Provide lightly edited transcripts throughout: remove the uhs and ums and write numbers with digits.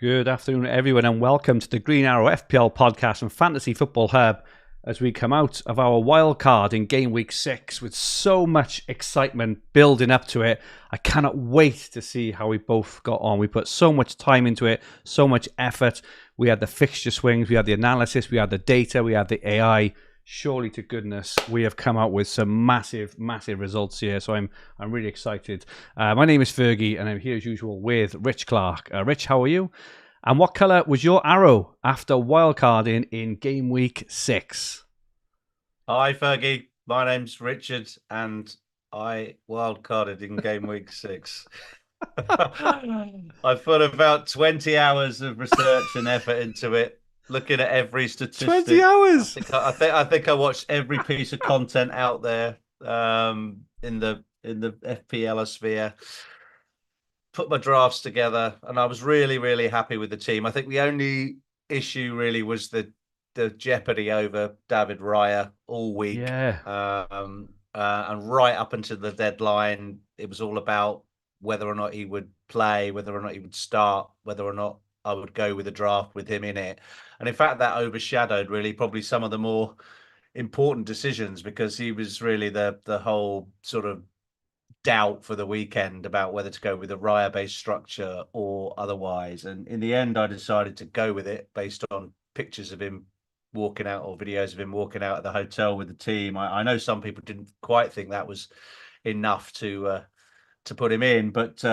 Good afternoon, everyone, and welcome to the Green Arrow FPL podcast and Fantasy Football Hub as we come out of our wild card in Game Week 6 with so much excitement building up to it. I cannot wait to see how we both got on. We put so much time into it, so much effort. We had the fixture swings, we had the analysis, we had the data, we had the AI. Surely to goodness, we have come out with some massive results here. So I'm really excited. My name is Fergie, and I'm here as usual with Rich Clarke. Rich, how are you? And what colour was your arrow after wildcarding in Game Week 6? Hi, Fergie. My name's Richard, and I wildcarded in Game Week 6. I put about 20 hours of research and effort into it, looking at every 20 statistic. hours. I think I watched every piece of content out there in the FPL sphere. Put my drafts together, and I was really happy with the team. I think the only issue really was the jeopardy over David Raya all week. Yeah. And right up until the deadline, it was all about whether or not he would play, whether or not he would start, whether or not I would go with a draft with him in it. And in fact, that overshadowed really probably some of the more important decisions, because he was really the whole sort of doubt for the weekend about whether to go with a Raya-based structure or otherwise. And in the end, I decided to go with it based on pictures of him walking out or videos of him walking out of the hotel with the team. I know some people didn't quite think that was enough to put him in, but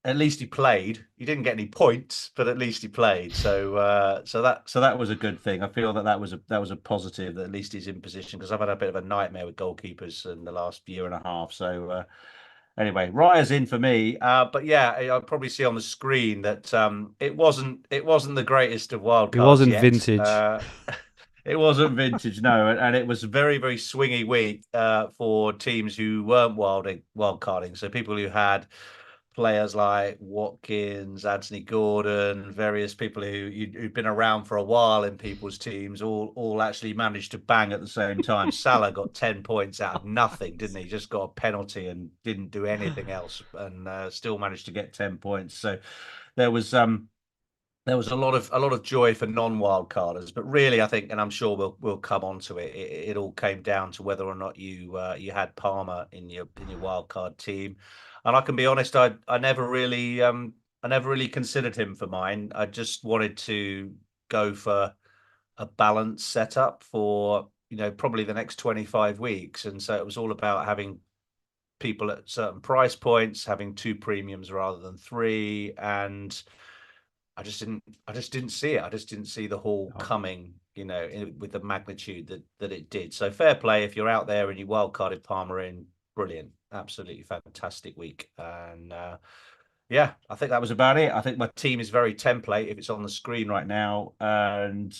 at least he played. He didn't get any points, but at least he played. So that was a good thing. I feel that was a positive, that at least he's in position, because I've had a bit of a nightmare with goalkeepers in the last year and a half. So anyway, Raya's in for me. But yeah, I'll probably see on the screen that it wasn't the greatest of It wildcards wasn't yet. vintage. It wasn't vintage, no, and it was a very swingy week for teams who weren't wildcarding. So people who had players like Watkins, Anthony Gordon, various people who've been around for a while in people's teams, all actually managed to bang at the same time. Salah got 10 points out of nothing, didn't he? Just got a penalty and didn't do anything else, and still managed to get 10 points. So there was a lot of joy for non-wildcarders, but really, I think, and I'm sure we'll come on to it. It all came down to whether or not you had Palmer in your wildcard team. And I can be honest, I never really considered him for mine. I just wanted to go for a balanced setup for probably the next 25 weeks, and so it was all about having people at certain price points, having two premiums rather than three, and I just didn't see it. I just didn't see the haul coming, with the magnitude that it did. So fair play if you're out there and you wildcarded Palmer in. Brilliant, absolutely fantastic week. And yeah, I think that was about it. I think my team is very template, if it's on the screen right now. And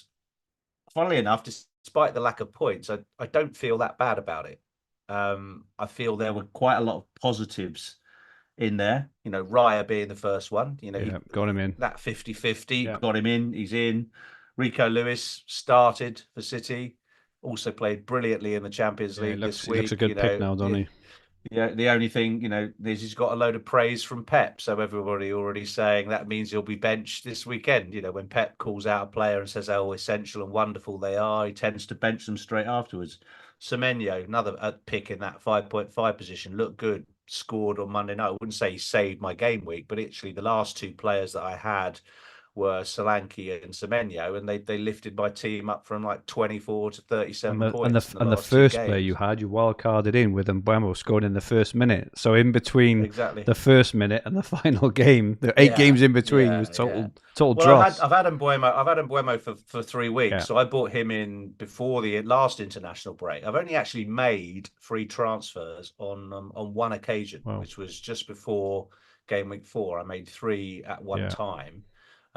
funnily enough, despite the lack of points, I don't feel that bad about it. I feel there were quite a lot of positives in there, Raya being the first one, he got him in. That 50-50, got him in, he's in. Rico Lewis started for City, also played brilliantly in the Champions League this week. He looks a good pick now, doesn't he? Yeah, the only thing, is he's got a load of praise from Pep. So everybody already saying that means he'll be benched this weekend. When Pep calls out a player and says how essential and wonderful they are, he tends to bench them straight afterwards. Semenyo, another pick in that 5.5 position, looked good, scored on Monday night. I wouldn't say he saved my game week, but actually the last two players that I had were Solanke and Semenyo, and they lifted my team up from like 24 to 37 points. And the first player you had, you wildcarded in with Mbeumo scoring in the first minute. So in between the first minute and the final game, the 8 games in between was total dross. I've had Mbeumo for 3 weeks, so I bought him in before the last international break. I've only actually made 3 transfers on one occasion, which was just before Game Week 4. I made 3 at one time.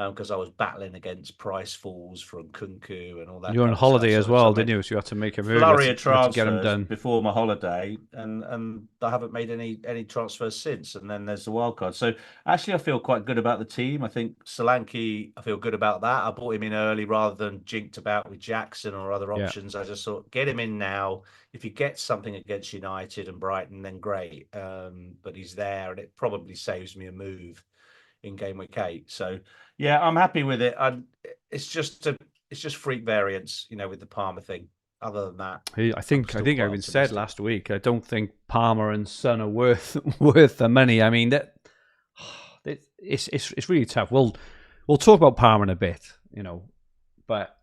Because I was battling against price falls from Kunku and all that. You were on holiday as well, didn't you? So you had to make a flurry of transfers before my holiday, and I haven't made any transfers since. And then there's the wild card. So actually, I feel quite good about the team. I think Solanke, I feel good about that. I bought him in early rather than jinked about with Jackson or other options. I just thought, get him in now. If he gets something against United and Brighton, then great. But he's there, and it probably saves me a move in game week 8. So yeah, I'm happy with it. It's just freak variance, with the Palmer thing. Other than that, I think I even said last week, I don't think Palmer and Son are worth the money. I mean, it's really tough. We'll talk about Palmer in a bit, but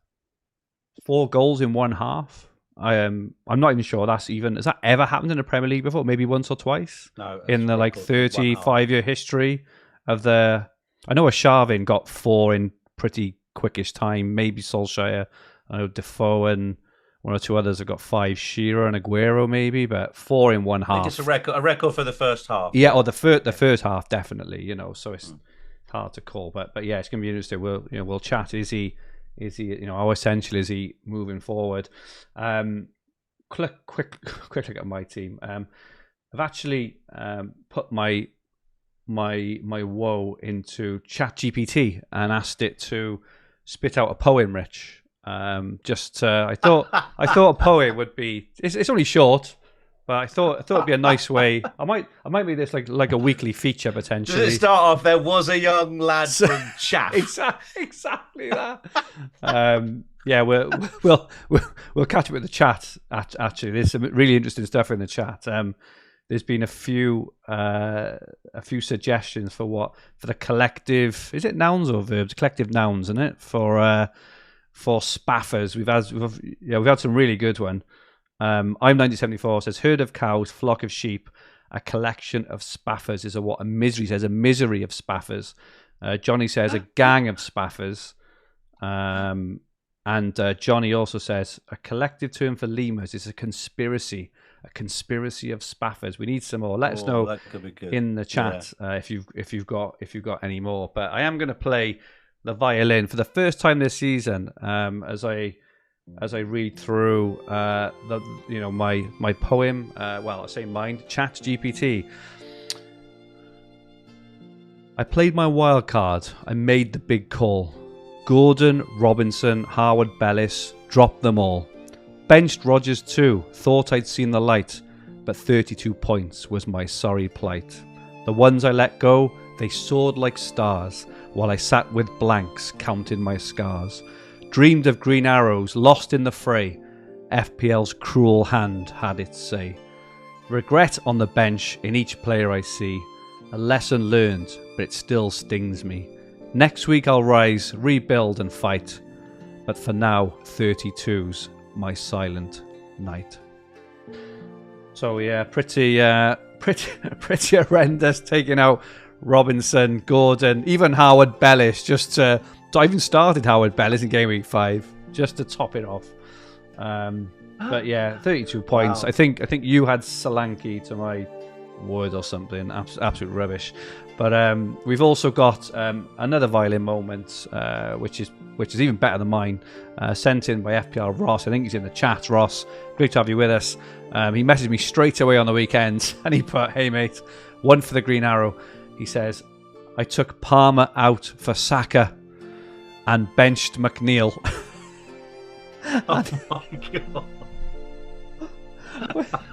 4 goals in one half. I'm not even sure has that ever happened in the Premier League before? Maybe once or twice. No, in the 35-year history of the. I know Arshavin got 4 in pretty quickish time. Maybe Solskjaer. I know Defoe and 1 or 2 others have got 5. Shearer and Aguero maybe, but 4 in one half. I think it's a record for the first half. Yeah, or the first half definitely. So it's hard to call, but yeah, it's going to be interesting. We'll chat. Is he? How essential is he moving forward? Quick look at my team. I've actually put my woe into ChatGPT and asked it to spit out a poem, Rich. I thought a poem would be. It's only short, but I thought it'd be a nice way. I might make this like a weekly feature potentially. Does it start off? There was a young lad from Chaff. Exactly that. Yeah, we'll catch up with the chat. Actually, there's some really interesting stuff in the chat. There's been a few suggestions for the collective. Is it nouns or verbs? Collective nouns, isn't it? For spaffers. We've had some really good one. I'm 1974 says herd of cows, flock of sheep, a collection of spaffers is a misery says a misery of spaffers. Johnny says a gang of spaffers. And Johnny also says a collective term for lemurs is a conspiracy of spaffers. We need some more. Let us know in the chat if you've got any more. But I am going to play the violin for the first time this season as I read through my poem. I say mine. ChatGPT. I played my wild card. I made the big call. Gordon, Robinson, Harwood, Bellis, dropped them all. Benched Rodgers too, thought I'd seen the light, but 32 points was my sorry plight. The ones I let go, they soared like stars, while I sat with blanks, counting my scars. Dreamed of green arrows, lost in the fray. FPL's cruel hand had its say. Regret on the bench in each player I see. A lesson learned, but it still stings me. Next week I'll rise, rebuild and fight. But for now, 32's my silent night. So yeah, pretty horrendous. Taking out Robinson, Gordon, even Howard Bellis. I even started Howard Bellis in game week 5 just to top it off. But yeah, 32 points. Wow. I think you had Solanke to my word or something. Absolute rubbish. But we've also got another violin moment, which is even better than mine, sent in by FPL Ross. I think he's in the chat. Ross, great to have you with us. He messaged me straight away on the weekend, and he put, "Hey mate, 1 for the Green Arrow." He says, "I took Palmer out for Saka and benched McNeil." Oh my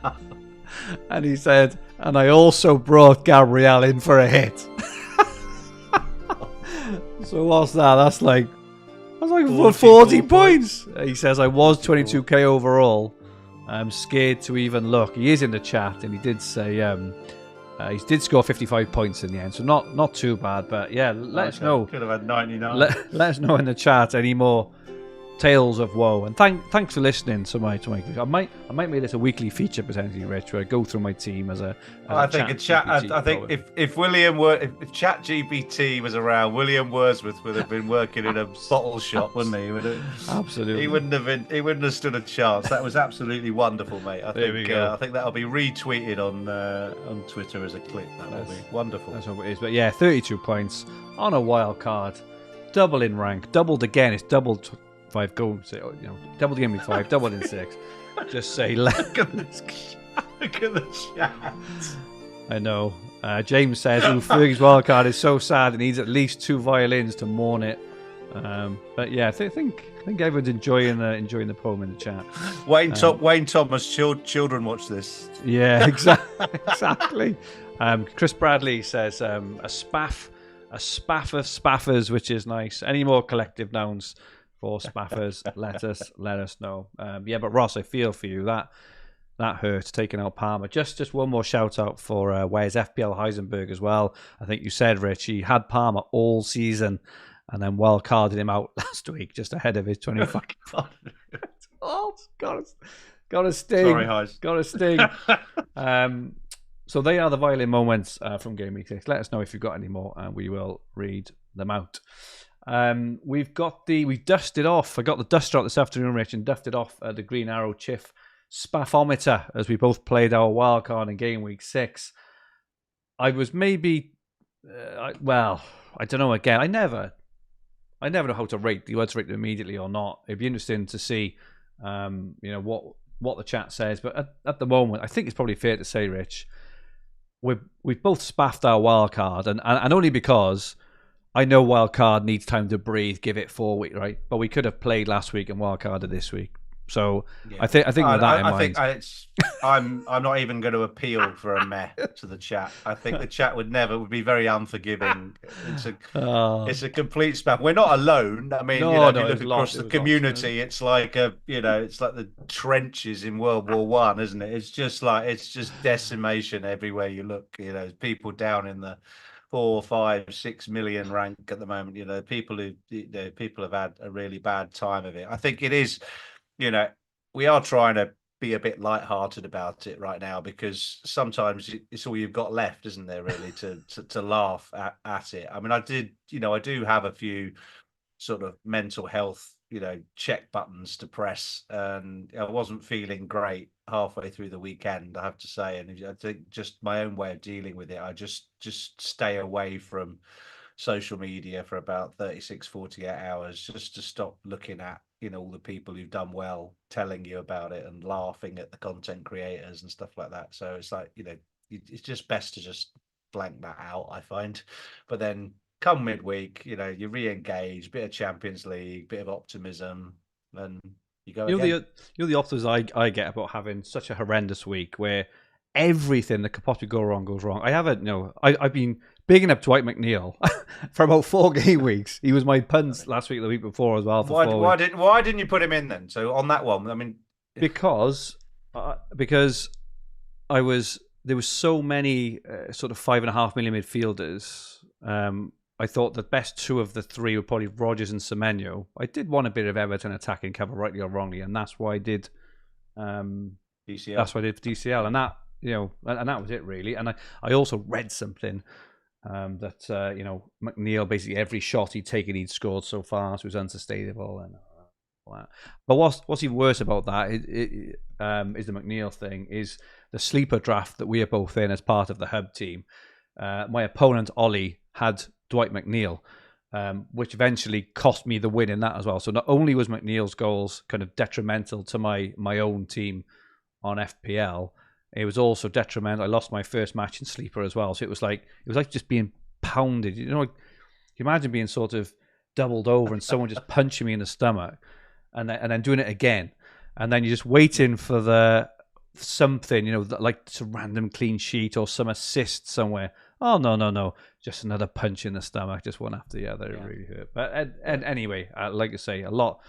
god! And he said, "And I also brought Gabriel in for a hit." So what's that? That's like 40 points. He says, "I was 22k overall. I'm scared to even look." He is in the chat, and he did say he did score 55 points in the end, so not too bad. But yeah, let us know. Could have had 99. Let us know in the chat any more tales of woe, and thanks for listening to my I might make this a weekly feature potentially, Rich, where I go through my team as a I think if ChatGPT was around, William Wordsworth would have been working in a bottle shop, wouldn't he? Absolutely. He wouldn't have stood a chance. That was absolutely wonderful, mate. I think that'll be retweeted on Twitter as a clip. That will be wonderful. That's what it is. But yeah, 32 points on a wild card, double in rank, doubled again. It's doubled 5 goals, doubled game week 5, doubled in 6. Just say, look at the chat. I know. James says, Fergie's wildcard is so sad. It needs at least 2 violins to mourn it. But yeah, I think everyone's enjoying the poem in the chat. Wayne Thomas, children watch this. Yeah, exactly. Chris Bradley says, a spaff a spaff of spaffers, which is nice. Any more collective nouns for spaffers? let us know. Yeah, but Ross, I feel for you. That hurts taking out Palmer. Just one more shout out for Where's FPL Heisenberg as well. I think you said, Rich, he had Palmer all season and then wild carded him out last week just ahead of his 25. Oh, got a sting. Sorry, Heis. Got a sting. So they are the violin moments from Gameweek 6. Let us know if you've got any more, and we will read them out. We've dusted off. I got the duster out this afternoon, Rich, and dusted off the Green Arrow Chiff Spaffometer as we both played our wildcard in Gameweek 6. I was maybe, I don't know. Again, I never know how to rate the words, rate them immediately or not. It'd be interesting to see, what the chat says. But at the moment, I think it's probably fair to say, Rich, we've both spaffed our wild card, and only because I know wild card needs time to breathe, give it 4 weeks, right? But we could have played last week and wild carded this week. So yeah. I think with that in mind, I'm not even going to appeal for a meh to the chat. I think the chat would be very unforgiving. It's a complete spam. We're not alone. I mean, if you look across the community, it's like it's like the trenches in World War One, isn't it? It's just decimation everywhere you look. People down in the 4, 5, 6 million rank at the moment. People have had a really bad time of it. I think it is. We are trying to be a bit lighthearted about it right now, because sometimes it's all you've got left, isn't there, really, to laugh at it. I mean, I do have a few sort of mental health, check buttons to press, and I wasn't feeling great halfway through the weekend, I have to say. And I think just my own way of dealing with it, I just stay away from social media for about 36, 48 hours, just to stop looking at all the people who've done well telling you about it and laughing at the content creators and stuff like that. So it's like, it's just best to just blank that out, I find. But then come midweek, you re-engage, bit of Champions League, bit of optimism, and you go again. The optimism I get about having such a horrendous week where everything that could possibly go wrong goes wrong. I've been bigging up Dwight McNeil for about 4 game weeks. He was my punt last week, the week before as well. Why didn't you put him in then? So on that one, I mean, because there was so many sort of 5.5 million midfielders. I thought the best 2 of the 3 were probably Rodgers and Semenyo. I did want a bit of Everton attacking cover, rightly or wrongly, and that's why I did DCL. That's why I did for DCL, and that and that was it really. And I also read something that McNeil, basically every shot he'd taken he'd scored so far, so it was unsustainable and all that. But what's even worse about that is the McNeil thing, is the sleeper draft that we are both in as part of the hub team. My opponent Ollie had Dwight McNeil, which eventually cost me the win in that as well. So not only was McNeil's goals kind of detrimental to my own team on FPL, it was also detrimental. I lost my first match in sleeper as well. So it was like just being pounded. You imagine being sort of doubled over and someone just punching me in the stomach, and then doing it again, and then you're just waiting for something, like some random clean sheet or some assist somewhere. Oh no, just another punch in the stomach, just one after the other. It really hurt. But and anyway, like I say, a lot,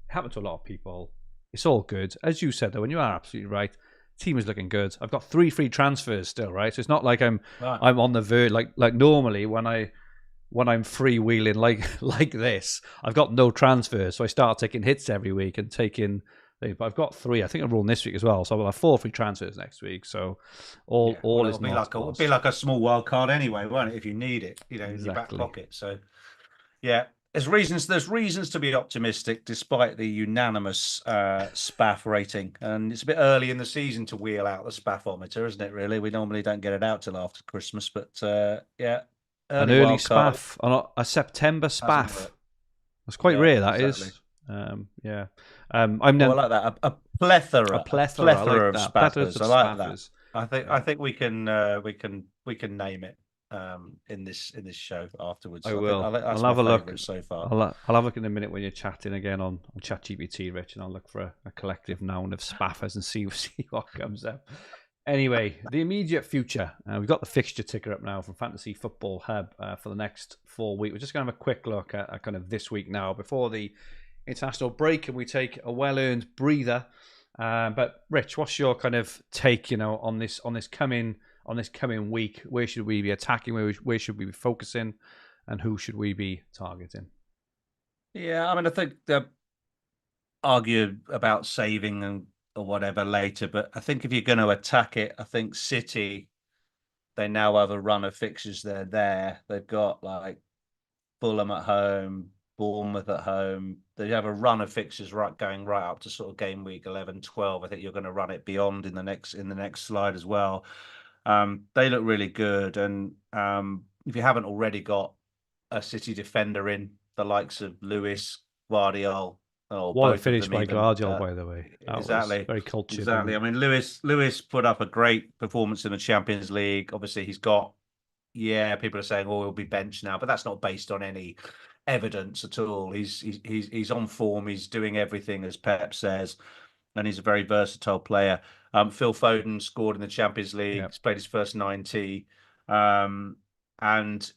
happened to a lot of people. It's all good, as you said though, and you are absolutely right. Team is looking good. I've got 3 free transfers still, right? So it's not like I'm on the verge. Like normally when I'm freewheeling like this, I've got no transfers, so I start taking hits every week and taking. But I've got 3. I think I'm rolling this week as well, so I'll have 4 free transfers next week. So all is not. It'll be like a small wild card anyway, won't it? If you need it, in your back pocket. So yeah. There's reasons to be optimistic despite the unanimous SPAF rating, and it's a bit early in the season to wheel out the SPAFometer, isn't it? Really, we normally don't get it out till after Christmas, but an early SPAF, a September SPAF. That's quite rare. That is. I like that. A plethora of SPAFers. I like that. I think we can name it. In this show afterwards. I will. I'll have a look so far. I'll have a look in a minute when you're chatting again on ChatGPT, Rich, and I'll look for a collective noun of spaffers and see what comes up. Anyway, the immediate future. We've got the fixture ticker up now from Fantasy Football Hub for the next 4 weeks. We're just going to have a quick look at kind of this week now before the international break, and we take a well-earned breather. But Rich, what's your kind of take, on this coming week? Where should we be attacking? Where should we be focusing, and who should we be targeting? Yeah, I mean, I think they'll argue about saving and or whatever later, but I think if you're going to attack it, I think City, they now have a run of fixtures. They're there. They've got like Fulham at home, Bournemouth at home. They have a run of fixtures going right up to sort of game week 11, 12. I think you're going to run it beyond in the next slide as well. They look really good, and if you haven't already got a City defender in the likes of Lewis, Guardiola, or What a both of finish them by even. Guardiola, by the way. That was Exactly. very cultured. Exactly. I mean, Lewis put up a great performance in the Champions League. Obviously, he's got, yeah, people are saying, oh, he'll be benched now, but that's not based on any evidence at all. He's on form. He's doing everything as Pep says, and he's a very versatile player. Phil Foden scored in the Champions League. Yep. He's played his first 90, and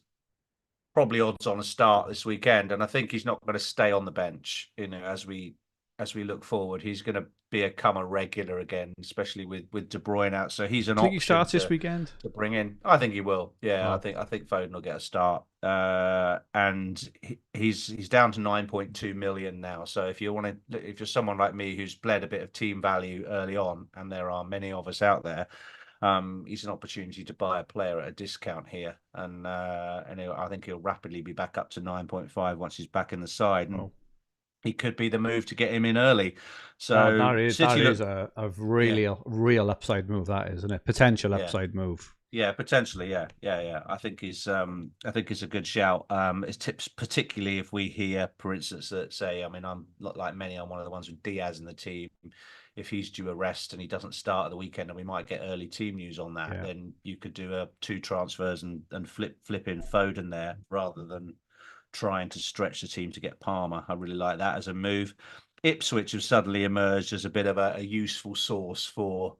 probably odds on a start this weekend. And I think he's not going to stay on the bench. As we look forward, he's going to become a regular again, especially with De Bruyne out. So he's an Do you think he option starts this weekend? to bring in. I think he will. Yeah, Wow. I think Foden will get a start. And he's down to 9.2 million now. So if you're someone like me who's bled a bit of team value early on, and there are many of us out there, he's an opportunity to buy a player at a discount here, and I think he'll rapidly be back up to 9.5 once he's back in the side, and he could be the move to get him in early. So that is a really real upside move. That is, isn't it? Potential upside move. Yeah, potentially. Yeah. I think it's a good shout. It's tips, particularly if we hear, for instance, that say, I mean, I'm like many, I'm one of the ones with Diaz in the team. If he's due a rest and he doesn't start at the weekend, and we might get early team news on that, then you could do two transfers and flip in Foden there rather than trying to stretch the team to get Palmer. I really like that as a move. Ipswich have suddenly emerged as a bit of a useful source for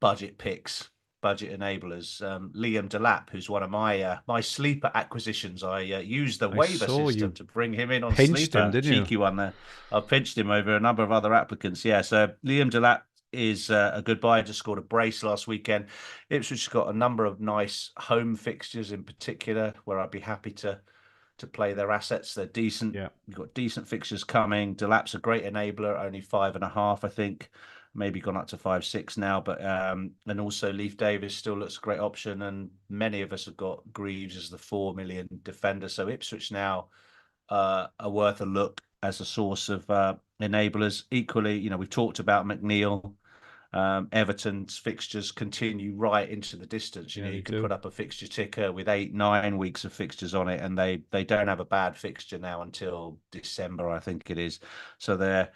budget picks, budget enablers. Liam Delap, who's one of my sleeper acquisitions. I used the waiver system to bring him in on sleeper. Cheeky one there. I've pinched him over a number of other applicants. Yeah, so Liam Delap is a good buy. Just scored a brace last weekend. Ipswich got a number of nice home fixtures in particular, where I'd be happy to play their assets. They're decent. Yeah. You've got decent fixtures coming. Delap's a great enabler, only 5.5, I think. Maybe gone up to 5-6 now, but and also Leif Davis still looks a great option, and many of us have got Greaves as the 4 million defender. So Ipswich now are worth a look as a source of enablers. Equally, we've talked about McNeil. Everton's fixtures continue right into the distance. You can put up a fixture ticker with 8-9 weeks of fixtures on it, and they don't have a bad fixture now until December, I think it is. So they're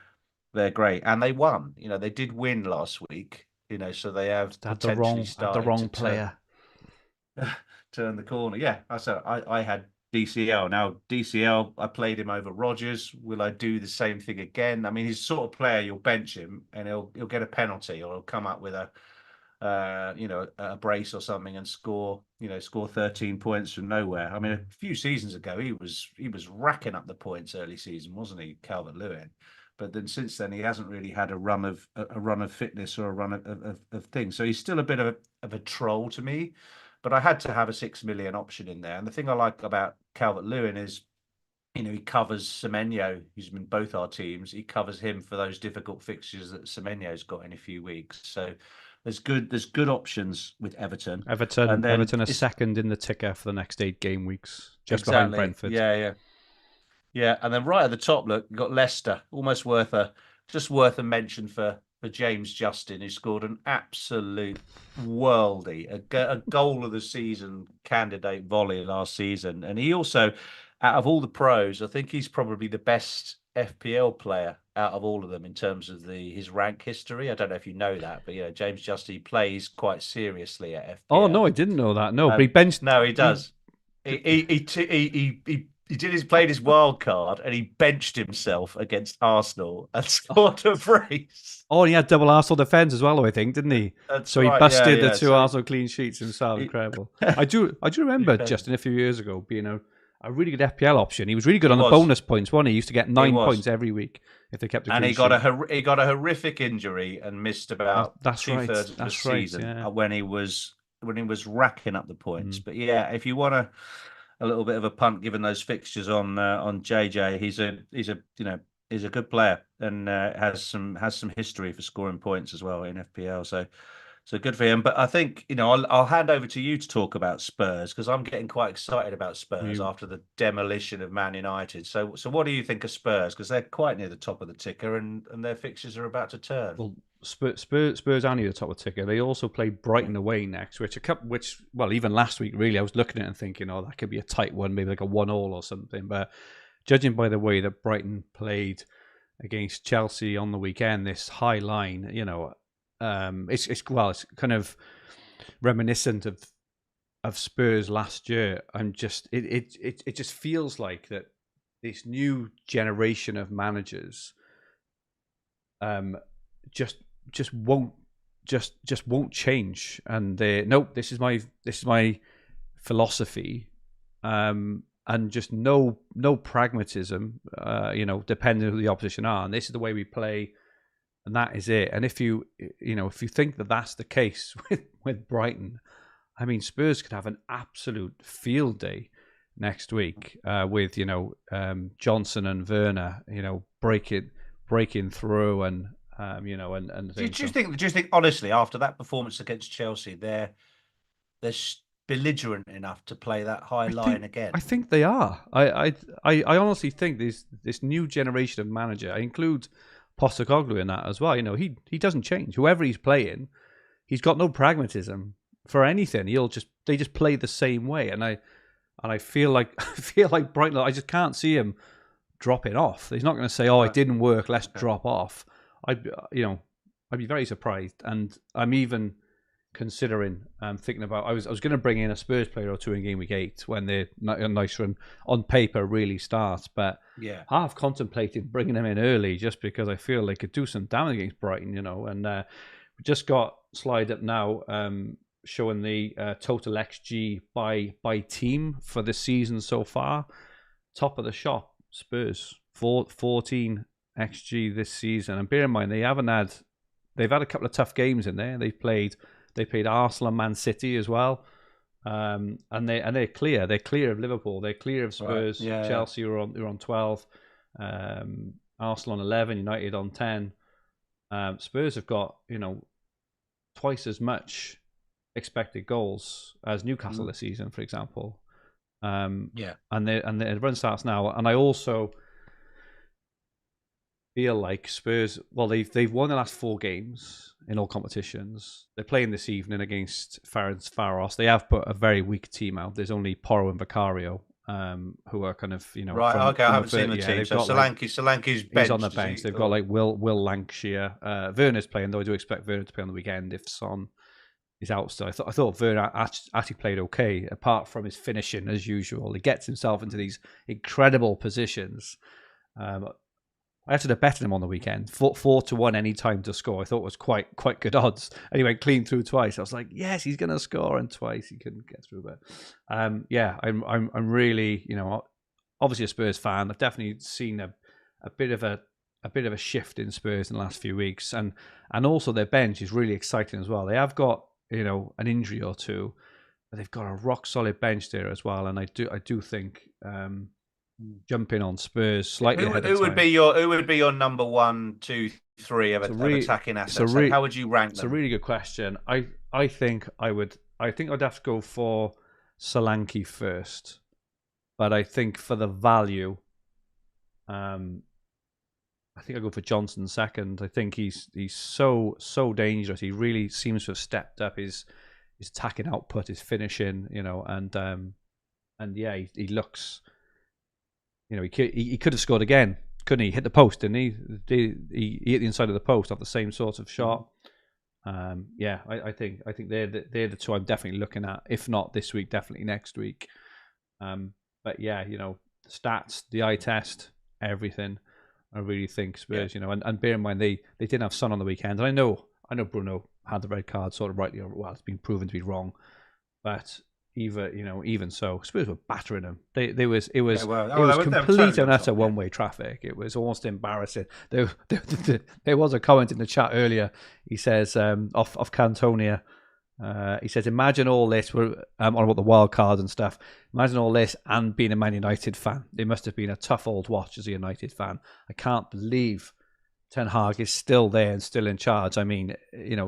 great, and they won. They did win last week. So they have potentially started the wrong player. Turn the corner. Yeah, I had DCL. Now DCL, I played him over Rodgers. Will I do the same thing again? I mean, he's the sort of player you'll bench him and he'll get a penalty, or he'll come up with a brace or something and score 13 points from nowhere. I mean, a few seasons ago he was racking up the points early season, wasn't he, Calvert-Lewin? But then since then he hasn't really had a run of fitness or a run of things. So he's still a bit of a troll to me. But I had to have a 6 million option in there. And the thing I like about Calvert-Lewin is, he covers Semenyo, who's in both our teams. He covers him for those difficult fixtures that Semenyo's got in a few weeks. So there's good options with Everton. Everton are second in the ticker for the next 8 game weeks, just behind Brentford. Yeah. And then right at the top, look, you've got Leicester, almost worth a mention for James Justin, who scored an absolute worldie, a goal of the season candidate volley last season. And he also, out of all the pros, I think he's probably the best FPL player out of all of them in terms of his rank history. I don't know if you know that, but James Justin plays quite seriously at FPL. Oh no, I didn't know that. No, but he benched. No, he does. He played his wild card, and he benched himself against Arsenal and scored a brace. Oh, and he had double Arsenal defence as well, I think, didn't he? That's So he right. Yeah, busted the yeah. two Arsenal clean sheets himself. He, Incredible. I do remember yeah, Justin a few years ago being a really good FPL option. He was really good he on the was. bonus points, wasn't he? He used to get He 9 was. points every week if they kept a And clean he got sheet. he got a horrific injury and missed about That's right. 2/3 of the That's right. season Yeah. when he was racking up the points. But yeah, if you want a little bit of a punt, given those fixtures on JJ, he's a good player and has some history for scoring points as well in FPL. So good for him. But I think, I'll hand over to you to talk about Spurs, because I'm getting quite excited about Spurs after the demolition of Man United. So what do you think of Spurs? Because they're quite near the top of the ticker, and their fixtures are about to turn. Well, Spurs are near the top of the ticker. They also play Brighton away next, which even last week, really, I was looking at it and thinking, oh, that could be a tight one, maybe like a 1-1 or something. But judging by the way that Brighton played against Chelsea on the weekend, this high line, it's kind of reminiscent of Spurs last year. It just feels like that this new generation of managers just won't change, and nope, this is my philosophy, and just no pragmatism, depending on who the opposition are, and this is the way we play, and that is it. And if you think that that's the case with Brighton, I mean, Spurs could have an absolute field day next week with Johnson and Werner, breaking through, and Do you think honestly, after that performance against Chelsea, they're belligerent enough to play that high line again? I think they are. I honestly think this new generation of manager, I include Postecoglou in that as well. He doesn't change. Whoever he's playing, he's got no pragmatism for anything. They just play the same way, and I feel like Brighton. I just can't see him dropping off. He's not going to say, "Oh, it didn't work. Let's drop off." I'd be very surprised, and I'm even considering thinking about. I was going to bring in a Spurs player or two in game week 8 when their nice run on paper really starts, but I've contemplated bringing them in early just because I feel they could do some damage against Brighton, and we just got slide up now showing the total XG by team for the season so far. Top of the shop, Spurs 14 XG this season, and bear in mind they've had a couple of tough games in there. They played Arsenal and Man City as well, and they're clear of Liverpool, they're clear of Spurs. Right. Chelsea are on 12, Arsenal on 11, United on 10. Spurs have got twice as much expected goals as Newcastle this season, for example. And the run starts now, and I also feel like Spurs, well, they've won the last 4 games in all competitions. They're playing this evening against Faros. They have put a very weak team out. There's only Porro and Vicario, who are kind of right. Okay, I haven't seen the team. So Solanke's benched. He's on the bench. They've got like Will Lancashire. Werner's playing, though I do expect Werner to play on the weekend if Son is out still. I thought Werner actually played okay, apart from his finishing as usual. He gets himself into these incredible positions. I had to bet him on the weekend, 4-1 any time to score. I thought it was quite good odds. And he went clean through twice. I was like, yes, he's going to score, and twice he couldn't get through. But I'm really, obviously a Spurs fan. I've definitely seen a bit of a shift in Spurs in the last few weeks, and also their bench is really exciting as well. They have got an injury or two, but they've got a rock solid bench there as well. And I do think. Jumping on Spurs slightly ahead of time. Who would be your number 1, 2, 3 of attacking assets? How would you rank them? It's a really good question. I think I'd have to go for Solanke first, but I think for the value, I think I'll go for Johnson second. I think he's so dangerous. He really seems to have stepped up his attacking output, his finishing, and he looks. He could have scored again, couldn't he? Hit the post, didn't he? He hit the inside of the post off the same sort of shot. I think they're the two I'm definitely looking at. If not this week, definitely next week. But stats, the eye test, everything. I really think Spurs, and bear in mind they didn't have Son on the weekend. And I know Bruno had the red card sort of rightly, well, it's been proven to be wrong, but even so, Spurs were battering them. It was complete and utter one-way traffic. It was almost embarrassing. There was a comment in the chat earlier. He says off Cantonia. He says, imagine all this, on about the wild card and stuff. Imagine all this and being a Man United fan. It must have been a tough old watch as a United fan. I can't believe Ten Hag is still there and still in charge. I mean,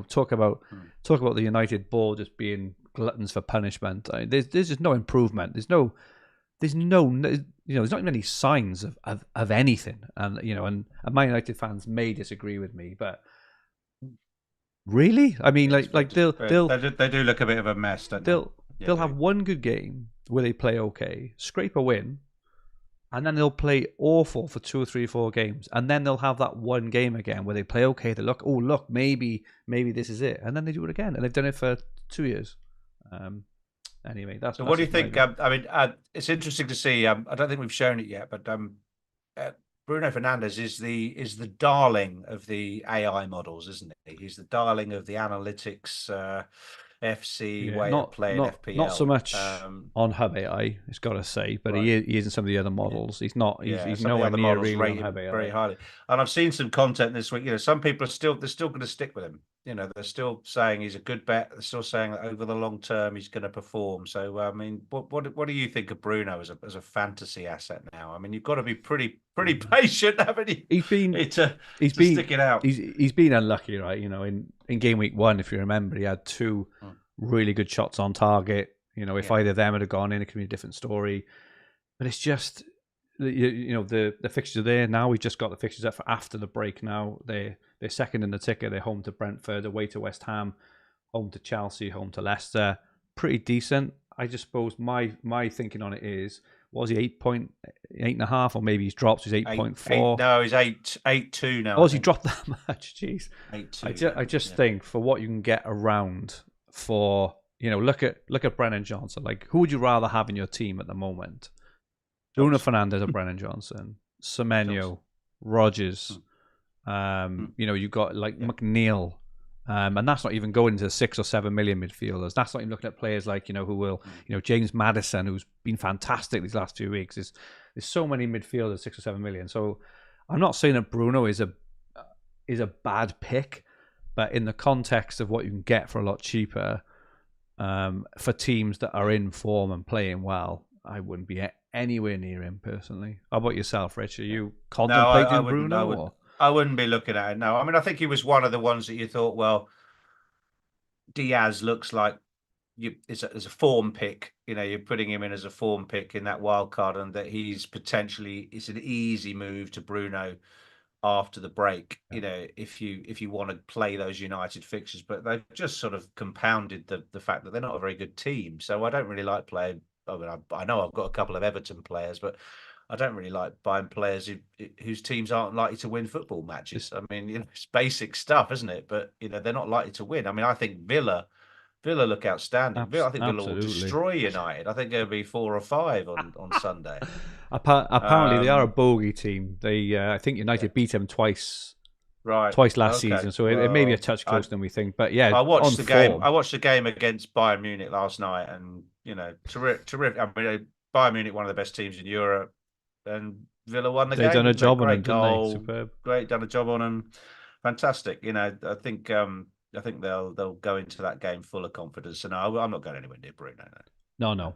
talk about the United board as being gluttons for punishment. There's just no improvement. There's not even any signs of anything. And and Man United fans may disagree with me, but really, I mean, they do look a bit of a mess, don't they? They'll have one good game where they play okay, scrape a win, and then they'll play awful for 2 or 3 or 4 games, and then they'll have that one game again where they play okay. They look, maybe this is it, and then they do it again, and they've done it for 2 years. Anyway, that's. So, what do you think? It's interesting to see. I don't think we've shown it yet, but Bruno Fernandes is the darling of the AI models, isn't he? He's the darling of the analytics FC way of playing FPL. Not so much on Hub AI, it's got to say, but right. he is in some of the other models. He's not. He's nowhere near really on Hub AI. Very highly. And I've seen some content this week. Some people are still going to stick with him. They're still saying he's a good bet. They're still saying that over the long term he's going to perform. So I mean, what do you think of Bruno as a fantasy asset now? I mean, you've got to be pretty patient, haven't you? He's been stick it out. He's been unlucky, right? In game week 1, if you remember, he had 2 really good shots on target. If either of them had gone in, it could be a different story. But it's just the fixtures are there now. We just got the fixtures up for after the break. Now they're second in the ticker. They're home to Brentford, away to West Ham, home to Chelsea, home to Leicester. Pretty decent. I just suppose my thinking on it is, was he 8.5, or maybe he's dropped? He's 8.4. No, he's 8.2 now. Oh, has he dropped that much? Jeez. 8.2. I just think for what you can get around for, look at Brennan Johnson. Like, who would you rather have in your team at the moment? Bruno Fernandes or Brennan Johnson? Semenyo, Rodgers. You've got McNeil. And that's not even going into 6 or 7 million midfielders. That's not even looking at players like, who will, James Maddison, who's been fantastic these last few weeks. There's so many midfielders, 6 or 7 million. So I'm not saying that Bruno is a bad pick, but in the context of what you can get for a lot cheaper, for teams that are in form and playing well, I wouldn't be anywhere near him personally. How about yourself, Rich? Are you contemplating Bruno? I wouldn't be looking at it. No, I mean, I think he was one of the ones that you thought, well, Diaz looks like as a form pick. You're putting him in as a form pick in that wild card, and that it's an easy move to Bruno after the break. If you want to play those United fixtures, but they've just sort of compounded the fact that they're not a very good team. So I don't really like playing. I mean, I know I've got a couple of Everton players, but I don't really like buying players whose teams aren't likely to win football matches. I mean, it's basic stuff, isn't it? But they're not likely to win. I mean, I think Villa look outstanding. I think Villa will destroy United. I think there'll be 4 or 5 on Sunday. Apparently, they are a bogey team. I think United beat them twice last season, so it may be a touch closer than we think. But yeah, I watched the game. I watched the game against Bayern Munich last night, and terrific. I mean, Bayern Munich, one of the best teams in Europe. And Villa won the game. They've done a job on him, didn't they? Superb. Great, done a job on him. Fantastic. I think they'll go into that game full of confidence. And no, I'm not going anywhere near Bruno. No.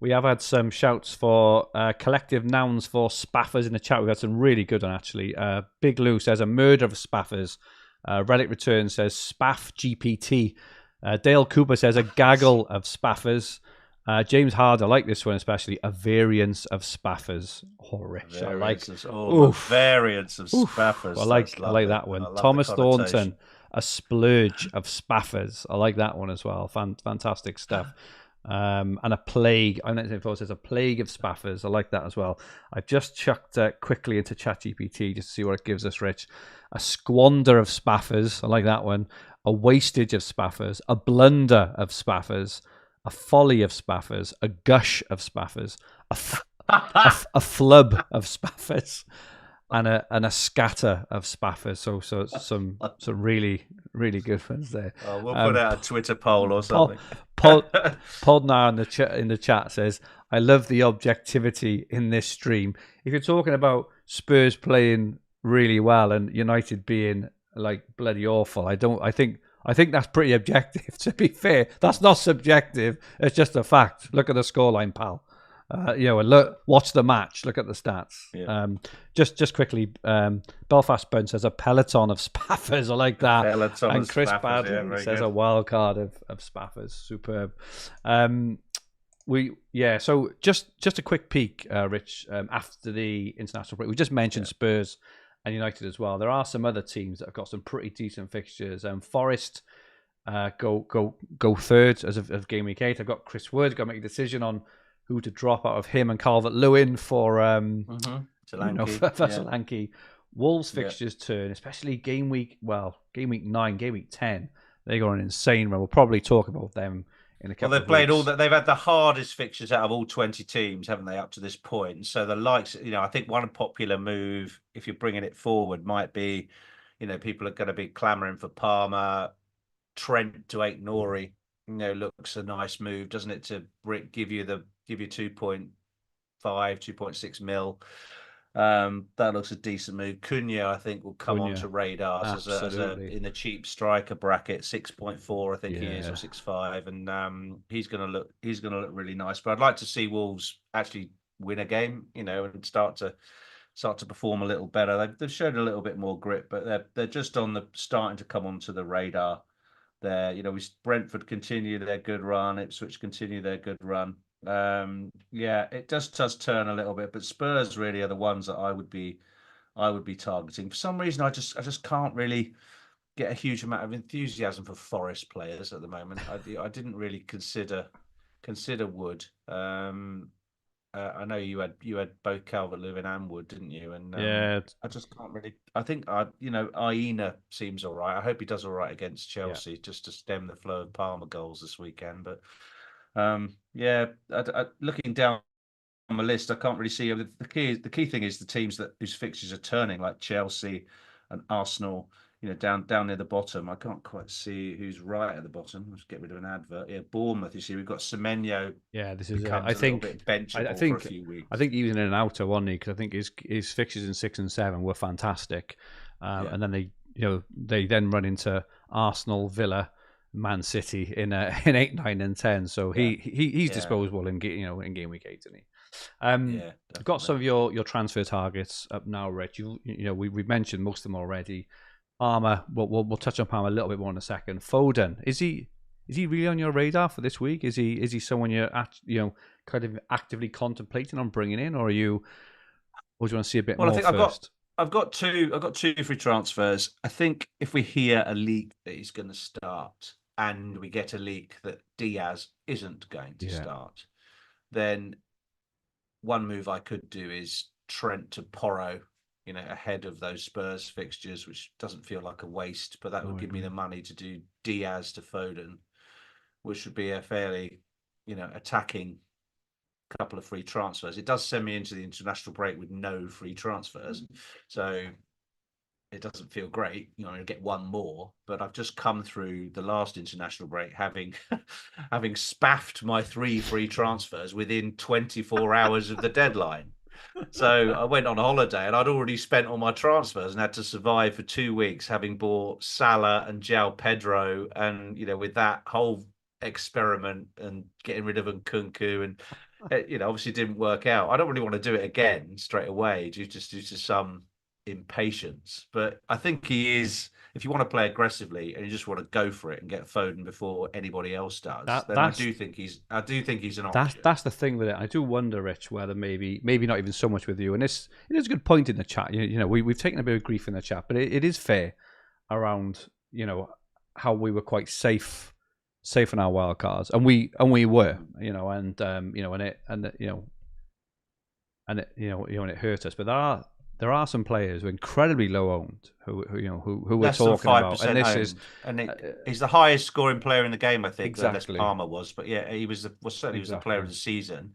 We have had some shouts for collective nouns for spaffers in the chat. We've had some really good one, actually. Big Lou says a murder of spaffers. Relic Return says spaff GPT. Dale Cooper says a gaggle of spaffers. James Hard, I like this one especially. A variance of spaffers. Oh, Rich, I like. Variance of spaffers. I like that one. Thomas Thornton, a splurge of spaffers. I like that one as well. Fantastic stuff. And a plague. I don't know if it says a plague of spaffers. I like that as well. I've just chucked quickly into ChatGPT just to see what it gives us, Rich. A squander of spaffers. I like that one. A wastage of spaffers. A blunder of spaffers. A folly of spaffers, a gush of spaffers, a flub of Spaffers and a scatter of Spaffers. So some really good ones there. Oh, we'll put out a Twitter poll or Paul, something. Podnar in the chat says, "I love the objectivity in this stream." If you're talking about Spurs playing really well and United being like bloody awful, I think that's pretty objective. To be fair, that's not subjective. It's just a fact. Look at the scoreline, pal. And look, watch the match. Look at the stats. Yeah. Just quickly, Belfast Bun says a peloton of Spaffers. I like that. Peloton and of Chris Spaffers, Badley says good. a wild card of Spaffers. Superb. So just a quick peek, Rich. After the international break, we just mentioned Spurs and United as well. There are some other teams that have got some pretty decent fixtures. Forest go third as of game week 8. I've got Chris Wood. Got to make a decision on who to drop out of him and Calvert-Lewin for Solanke. Wolves fixtures turn, especially game week 9, game week 10. They got an insane run. We'll probably talk about them in a couple of weeks. They've played they've had the hardest fixtures out of all 20 teams, haven't they, up to this point? So the likes, I think one popular move, if you're bringing it forward, might be, people are going to be clamouring for Palmer, Trent to Aït-Nouri. Looks a nice move, doesn't it, to give you 2.5, 2.6 mil. That looks a decent move. Cunha, I think, will come onto radars as a in the cheap striker bracket, 6.4, I think he is, or 6.5, and he's going to look really nice. But I'd like to see Wolves actually win a game, and start to perform a little better. They've shown a little bit more grit, but they're just starting to come onto the radar. There, Brentford continue their good run, Ipswich continue their good run. It does turn a little bit, but Spurs really are the ones that I would be targeting. For some reason, I just can't really get a huge amount of enthusiasm for Forest players at the moment. I didn't really consider Wood. I know you had both Calvert-Lewin and Wood, didn't you? And I just can't really. I think Aina seems all right. I hope he does all right against Chelsea, just to stem the flow of Palmer goals this weekend. But looking down my list, I can't really see the key thing is the teams whose fixtures are turning, like Chelsea and Arsenal. Down near the bottom. I can't quite see who's right at the bottom. Let's get rid of an advert. Yeah, Bournemouth. You see, we've got Semenyo. Yeah, this is. I think a little bit benchable for a few weeks. I think he was in an outer, wasn't he? Because I think his fixtures in 6 and 7 were fantastic, and then they then run into Arsenal, Villa, Man City in 8, 9, and 10. So he's disposable in game week 8, isn't he? I've got some of your transfer targets up now, Rich. We've mentioned most of them already. Palmer, we'll touch on Palmer a little bit more in a second. Foden, is he really on your radar for this week? Is he someone you're kind of actively contemplating on bringing in, or do you want to see a bit more first? I've got two free transfers. I think if we hear a leak that he's going to start, and we get a leak that Diaz isn't going to start, then one move I could do is Trent to Porro, ahead of those Spurs fixtures, which doesn't feel like a waste, but that would give me the money to do Diaz to Foden, which would be a fairly, attacking couple of free transfers. It does send me into the international break with no free transfers. So it doesn't feel great. I get one more, but I've just come through the last international break having spaffed my 3 free transfers within 24 hours of the deadline. So I went on holiday and I'd already spent all my transfers and had to survive for 2 weeks, having bought Salah and João Pedro, and with that whole experiment and getting rid of Nkunku, and obviously didn't work out. I don't really want to do it again straight away due to some impatience, but I think he is. If you want to play aggressively and you just want to go for it and get Foden before anybody else does, then I do think he's an option. That's the thing with it. I do wonder, Rich, whether maybe not even so much with you. And it is a good point in the chat. We've taken a bit of grief in the chat, but it is fair around how we were quite safe in our wild cards, and we were, and it hurt us. But there are some players who are incredibly low owned who we're talking about, and this he's the highest scoring player in the game, I think. Exactly. Palmer was, but yeah, he was certainly was the player of the season.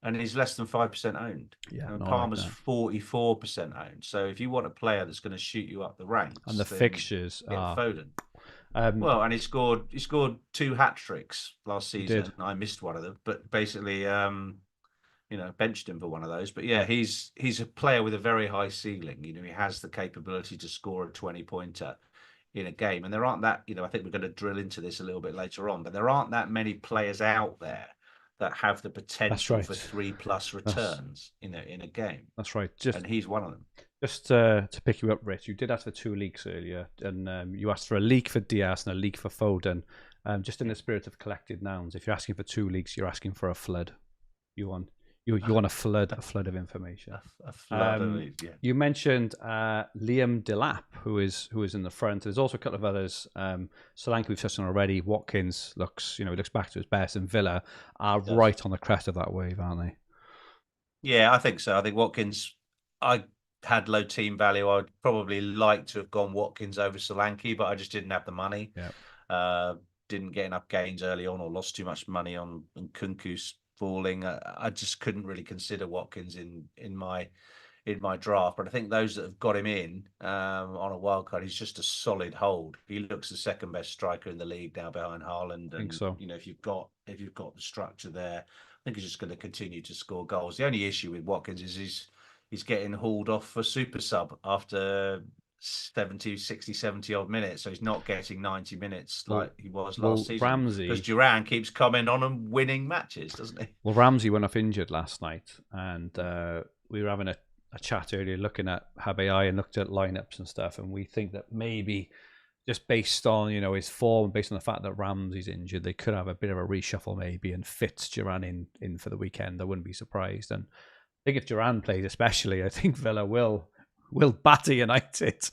and he's less than 5% owned. Yeah, And not like Palmer's that. 44% owned. So if you want a player that's going to shoot you up the And the ranks, then fixtures get are. Foden. Um, Well, and he scored 2 hat tricks last he did. season. I missed one of them, but basically, benched him for one of those. But yeah, he's a player with a very high ceiling. He has the capability to score a 20-pointer in a game. And there aren't that, I think we're going to drill into this a little bit later on, but there aren't that many players out there that have the That's potential for right. 3+ That's returns in a game. that's right. And he's one of them. Just to pick you up, Rich, you did ask for 2 leaks earlier, and you asked for a leak for Diaz and a leak for Foden. Just in the spirit of collected nouns, if you're asking for 2 leaks, you're asking for a flood. You want a flood of information. A flood of it, yeah. You mentioned Liam Delap, who is in the front. There's also a couple of others. Solanke we've touched on already. Watkins looks back to his best, and Villa are right on the crest of that wave, aren't they? Yeah, I think so. I think Watkins, I had low team value. I'd probably like to have gone Watkins over Solanke, but I just didn't have the money. Yeah. Didn't get enough gains early on, or lost too much money on Kunku's falling. I just couldn't really consider Watkins in my draft. But I think those that have got him in on a wild card, he's just a solid hold. He looks the second best striker in the league now behind Haaland. And I think so. if you've got the structure there, I think he's just going to continue to score goals. The only issue with Watkins is he's getting hauled off for super sub after 70, 60, 70 odd minutes. So he's not getting 90 minutes like he was last season. Ramsey, because Duran keeps coming on and winning matches, doesn't he? Well, Ramsey went off injured last night, and we were having a chat earlier looking at HabAI and looked at lineups and stuff, and we think that maybe just based on his form, based on the fact that Ramsey's injured, they could have a bit of a reshuffle maybe and fit Duran in for the weekend. I wouldn't be surprised. And I think if Duran plays, especially, I think Villa will batter United.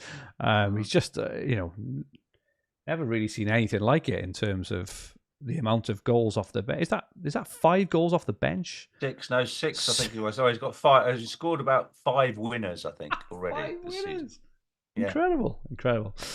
He's just never really seen anything like it in terms of the amount of goals off the bench. Is that 5 goals off the bench? 6, no 6. I think he was. Oh, he's got 5. He's scored about 5 winners, I think, already 5 this winners. season. Incredible.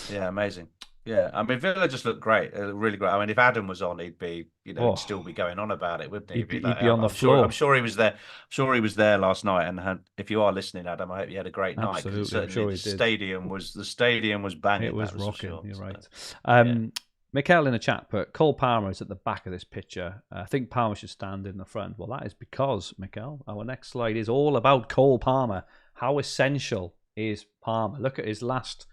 Yeah, amazing. Yeah, I mean Villa just looked great, really great. I mean, if Adam was on, he'd be, he'd still be going on about it, wouldn't he? He'd be on the floor. I'm sure he was there. I'm sure he was there last night. And if you are listening, Adam, I hope you had a great night. Absolutely, certainly I'm sure he the did. stadium was banging. It was that rocking. For sure. You're right. Yeah. Mikel in the chat put Cole Palmer is at the back of this picture. I think Palmer should stand in the front. Well, that is because, Mikel, our next slide is all about Cole Palmer. How essential is Palmer? Look at his last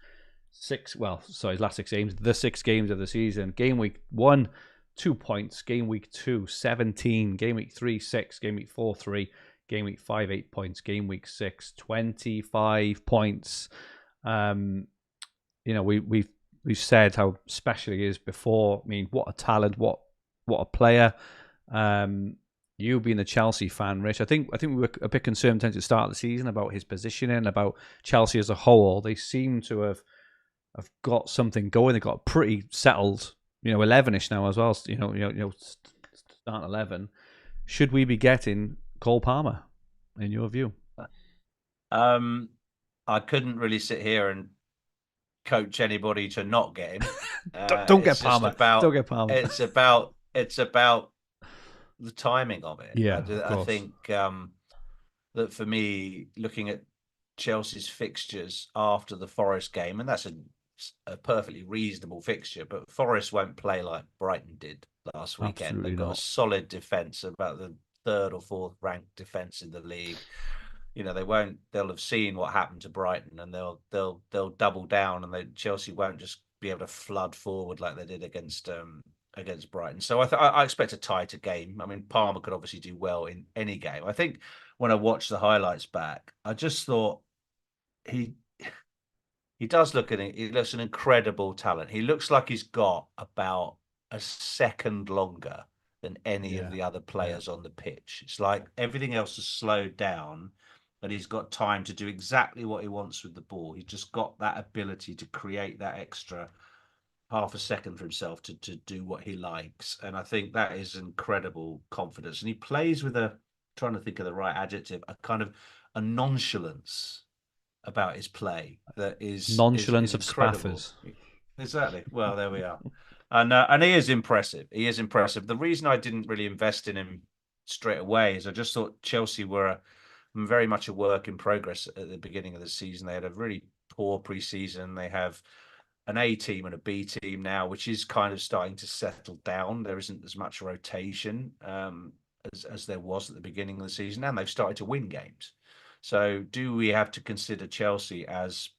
6 games, the 6 games of the season. Game week 1, 2 points. Game week 2, 17. Game week 3, 6. Game week 4, 3. Game week 5, 8 points. Game week 6, 25 points. We've said how special he is before. I mean, what a talent, what a player. You being a Chelsea fan, Rich, I think we were a bit concerned at the start of the season about his positioning, about Chelsea as a whole. They seem to have got something going. They got pretty settled, 11ish now as well. Start 11. Should we be getting Cole Palmer, in your view? I couldn't really sit here and coach anybody to not get him. Don't get Palmer. Don't get Palmer. It's about the timing of it. Yeah, I think that for me, looking at Chelsea's fixtures after the Forest game, and that's a perfectly reasonable fixture, but Forest won't play like Brighton did last weekend. Absolutely They've got not. a solid defence, about the 3rd or 4th ranked defence in the league. They'll have seen what happened to Brighton, and they'll double down, and Chelsea won't just be able to flood forward like they did against Brighton. So I expect a tighter game. I mean, Palmer could obviously do well in any game. I think when I watched the highlights back, I just thought he does look he looks an incredible talent. He looks like he's got about a second longer than any of the other players on the pitch. It's like everything else has slowed down, and he's got time to do exactly what he wants with the ball. He's just got that ability to create that extra half a second for himself to do what he likes. And I think that is incredible confidence. And he plays with trying to think of the right adjective, a kind of a nonchalance about his play that is nonchalance of incredible. Spaffers. Exactly. Well, there we are. And he is impressive. The reason I didn't really invest in him straight away is I just thought Chelsea were very much a work in progress at the beginning of the season. They had a really poor pre-season. They have an A team and a B team now, which is kind of starting to settle down. There isn't as much rotation as there was at the beginning of the season, and they've started to win games. So, do we have to consider Chelsea as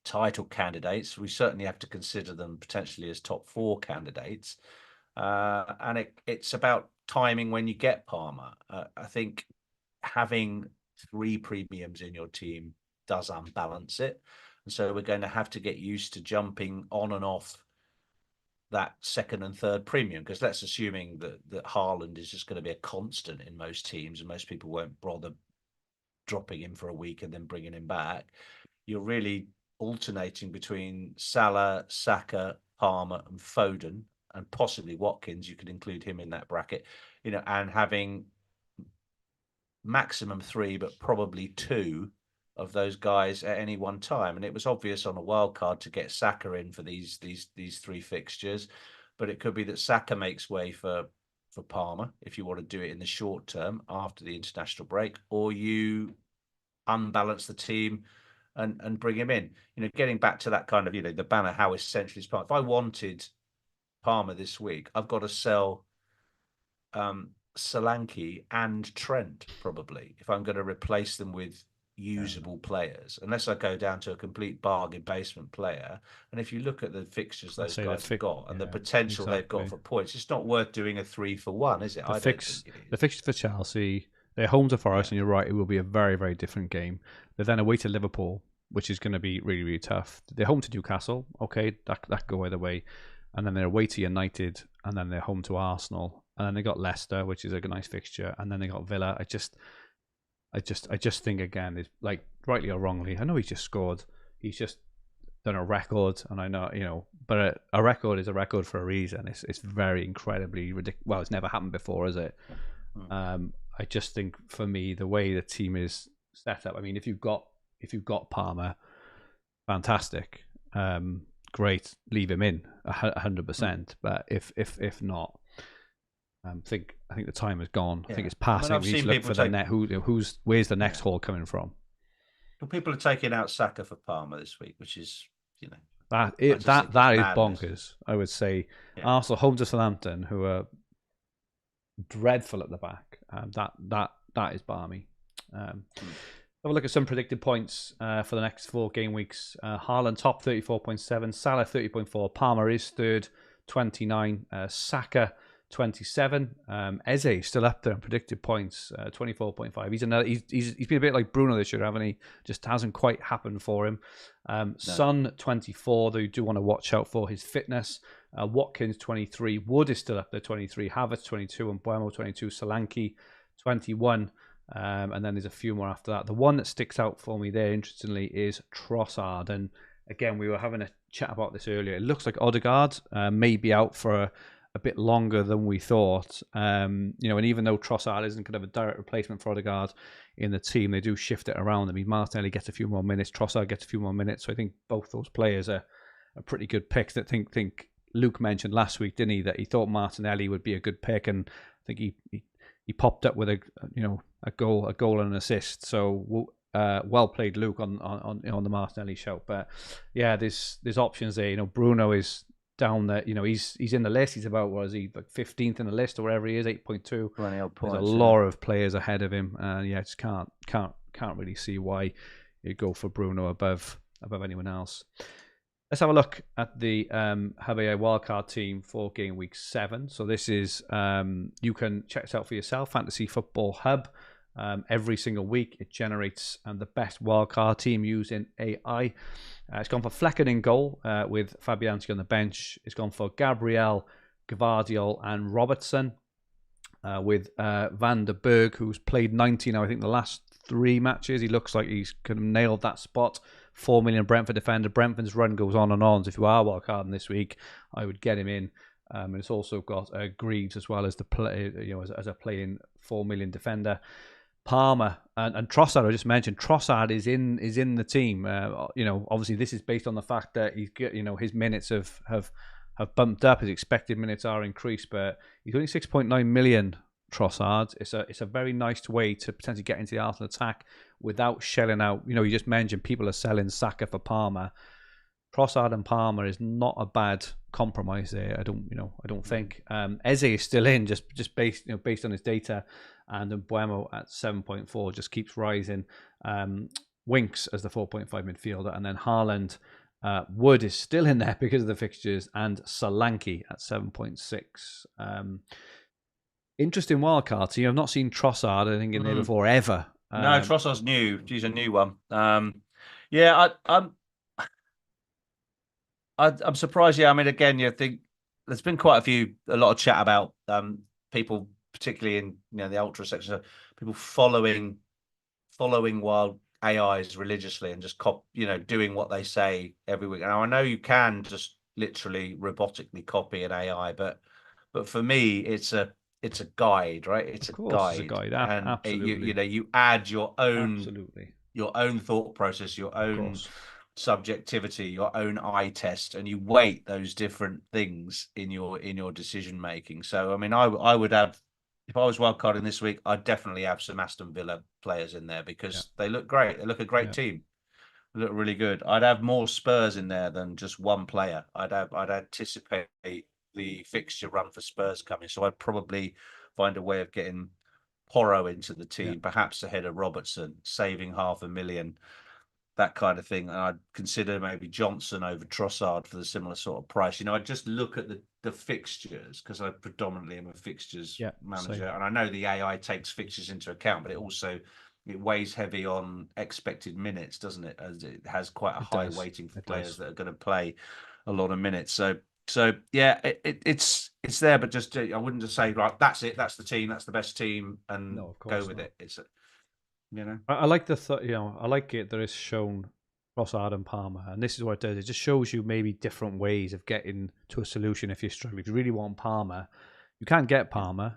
title candidates? We certainly have to consider them potentially as top four candidates. And it's about timing when you get Palmer. I think having three premiums in your team does unbalance it. And so we're going to have to get used to jumping on and off that second and third premium, because let's assuming that Haaland is just going to be a constant in most teams and most people won't bother dropping him for a week and then bringing him back. You're really alternating between Salah, Saka, Palmer, and Foden, and possibly Watkins. You could include him in that bracket, and having maximum three, but probably two of those guys at any one time. And it was obvious on a wild card to get Saka in for these three fixtures, but it could be that Saka makes way for Palmer if you want to do it in the short term after the international break, or you unbalance the team and bring him in. Getting back to that kind of, the banner, how essential is Palmer. If I wanted Palmer this week, I've got to sell Solanke and Trent probably if I'm going to replace them with usable players, unless I go down to a complete bargain basement player. And if you look at the fixtures those guys have got and the potential they've got for points, it's not worth doing a 3-for-1, is it? The fixture for Chelsea, they're home to Forest, and you're right, it will be a very, very different game. They're then away to Liverpool, which is going to be really, really tough. They're home to Newcastle, okay, that could go either way. And then they're away to United, and then they're home to Arsenal, and then they got Leicester, which is a nice fixture, and then they got Villa. I just think, again, is like, rightly or wrongly, I know he's just scored. He's just done a record, and I know, but a record is a record for a reason. It's very incredibly ridiculous. Well, it's never happened before, is it? I just think, for me, the way the team is set up, I mean, if you've got Palmer, fantastic, great, leave him in 100%. But if not, I think the time is gone. I think it's passing. We need to look for the net. Where's the next haul coming from? Well, people are taking out Saka for Palmer this week, which is that is bonkers. I would say Arsenal home to Southampton, who are dreadful at the back. That is balmy. Have a look at some predicted points for the next 4 game weeks. Haaland top 34.7, Salah 30.4, Palmer is third 29, Saka 27. Eze still up there in predicted points, 24.5. He's been a bit like Bruno this year, haven't he? Just hasn't quite happened for him. No. Son 24, though you do want to watch out for his fitness. Watkins 23, Wood is still up there 23, Havertz 22, and Buemo 22, Solanke 21. And then there's a few more after that. The one that sticks out for me there, interestingly, is Trossard. And again, we were having a chat about this earlier. It looks like Odegaard may be out for a bit longer than we thought. And even though Trossard isn't kind of a direct replacement for Odegaard in the team, they do shift it around. I mean, Martinelli gets a few more minutes, Trossard gets a few more minutes. So I think both those players are pretty good picks. I think Luke mentioned last week, didn't he, that he thought Martinelli would be a good pick, and I think he popped up with a goal and an assist. So well played, Luke, on the Martinelli shout. But yeah, there's options there. Bruno is down there. He's in the list. He's about, what is he, like 15th in the list or wherever he is, 8.2. There's a lot of players ahead of him. Just can't really see why you go for Bruno above anyone else. Let's have a look at the Javier wildcard team for game week 7. So this is, you can check this out for yourself, Fantasy Football Hub. Every single week it generates the best wildcard team using AI. It's gone for Flecken in goal with Fabianski on the bench. It's gone for Gabriel, Gvardiol and Robertson with Van der Berg, who's played 90 now, I think, the last 3 matches. He looks like he's kind of nailed that spot. 4 million Brentford defender. Brentford's run goes on and on. So if you are wildcarding this week, I would get him in. And it's also got Greaves as well as the play, as a playing 4 million defender. Palmer and Trossard, I just mentioned. Trossard is in the team. Obviously this is based on the fact that he's his minutes have bumped up. His expected minutes are increased, but he's only 6.9 million Trossard. It's a very nice way to potentially get into the Arsenal attack without shelling out. You just mentioned people are selling Saka for Palmer. Trossard and Palmer is not a bad compromise there. I don't think. Eze is still in just based on his data, and Mbeumo at 7.4 just keeps rising. Winks as the 4.5 midfielder, and then Haaland. Wood is still in there because of the fixtures, and Solanke at 7.6. Interesting wildcard. So you have not seen Trossard, I think, in there before ever. No, Trossard's new. He's a new one. Yeah, I'm surprised. Yeah, I mean, again, you think there's been quite a lot of chat about people, particularly in the ultra section, people following wild AIs religiously and just doing what they say every week. Now I know you can just literally robotically copy an AI, but for me it's a guide, right? It's a guide. It's a guide. And absolutely. you add your own absolutely your own thought process, your own subjectivity, your own eye test, and you weight those different things in your decision making. So I mean, I would have, if I was wildcarding this week, I'd definitely have some Aston Villa players in there because they look great. They look a great team. They look really good. I'd have more Spurs in there than just one player. I'd anticipate the fixture run for Spurs coming, so I'd probably find a way of getting Porro into the team, perhaps ahead of Robertson, saving $500,000. That kind of thing. And I'd consider maybe Johnson over Trossard for the similar sort of price. I'd just look at the fixtures because I predominantly am a fixtures manager. Same. And I know the AI takes fixtures into account, but it weighs heavy on expected minutes, doesn't it? As it has quite a high weighting for players that are going to play a lot of minutes. So yeah, it's there, but just I wouldn't just say like that's it, that's the team, that's the best team, and go with it. It's I like I like it that it's shown Trossard and Palmer, and this is what it does. It just shows you maybe different ways of getting to a solution if you're struggling. If you really want Palmer, you can't get Palmer.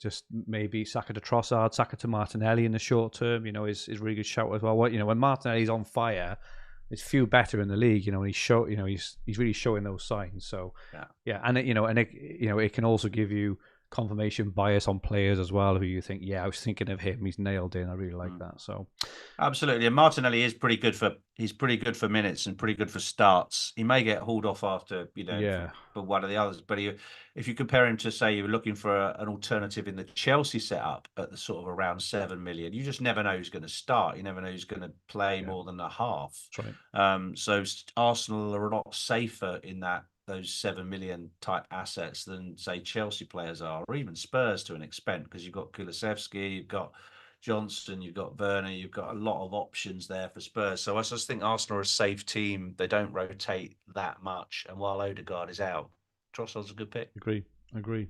Just maybe Saka to Trossard, Saka to Martinelli in the short term. Is a really good shout as well. When Martinelli's on fire, it's few better in the league. He's really showing those signs. So and it can also give you confirmation bias on players as well, who you think, I was thinking of him, he's nailed in. I really like that. So absolutely. And Martinelli is pretty good for minutes and pretty good for starts. He may get hauled off after for one of the others, but if you compare him to, say, you were looking for an alternative in the Chelsea setup at the sort of around 7 million, you just never know who's going to start. You never know who's going to play more than a half. That's right. So Arsenal are a lot safer in those 7 million type assets than, say, Chelsea players are, or even Spurs to an extent, because you've got Kulusevski, you've got Johnson, you've got Werner, you've got a lot of options there for Spurs. So I just think Arsenal are a safe team. They don't rotate that much, and while Odegaard is out, Trossard's a good pick. Agree.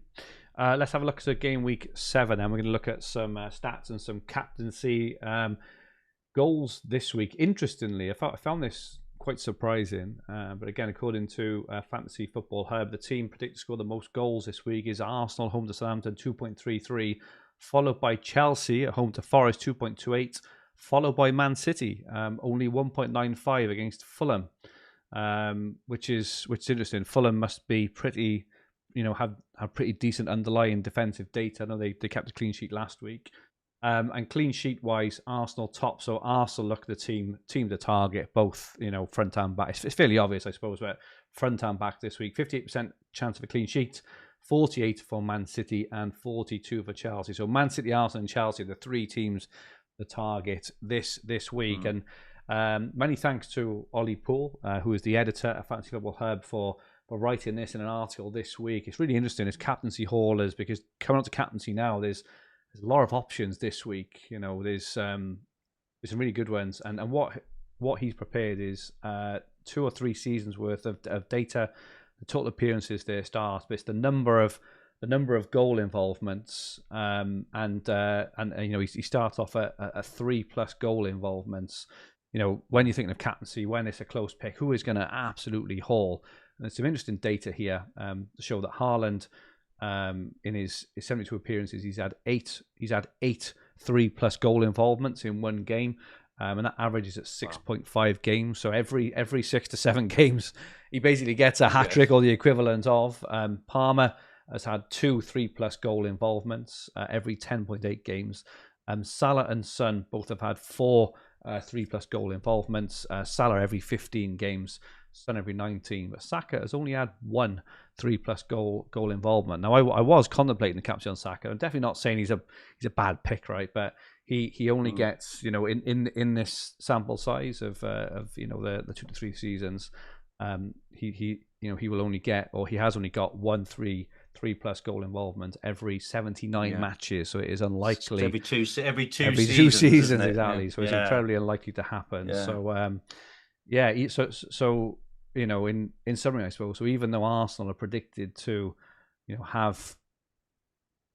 Let's have a look at game week 7, and we're going to look at some stats and some captaincy goals this week. Interestingly, I found this quite surprising, but again, according to Fantasy Football Hub, the team predicted to score the most goals this week is Arsenal home to Southampton, 2.33, followed by Chelsea at home to Forest, 2.28, followed by Man City, only 1.95 against Fulham, which is interesting. Fulham must be pretty, have pretty decent underlying defensive data. I know they kept a clean sheet last week. And clean sheet wise, Arsenal top. So Arsenal look the team to target, both front and back. It's fairly obvious, I suppose, but front and back this week. 58% chance of a clean sheet, 48 for Man City, and 42 for Chelsea. So Man City, Arsenal, and Chelsea, the three teams the target this week. And many thanks to Ollie Poole, who is the editor at Fantasy Football Hub, for writing this in an article this week. It's really interesting. It's captaincy haulers, because coming up to captaincy now, there's a lot of options this week. There's some really good ones, and what he's prepared is 2 or 3 seasons worth of data, the total appearances they start, but it's the number of goal involvements, and he starts off at 3+ goal involvements. When you're thinking of captaincy, when it's a close pick, who is going to absolutely haul? And there's some interesting data here to show that Haaland, in his 72 appearances, he's had eight 3+ goal involvements in one game, and that averages at 6.5 games. So every 6 to 7 games, he basically gets a hat trick or the equivalent of. Palmer has had 2 3+ goal involvements every 10.8 games. Salah and Son both have had 4 3+ goal involvements. Salah every 15 games, Son every 19. But Saka has only had 1 3+ goal involvement. Now, I was contemplating the captain on Saka. I'm definitely not saying he's a bad pick, right? But he only gets, in this sample size of the 2 to 3 seasons, he will only get, or he has only got 1 3+ goal involvement every 79 matches. So it is unlikely every two seasons exactly. Yeah. So it's incredibly unlikely to happen. Yeah. So in summary, I suppose. So even though Arsenal are predicted to, have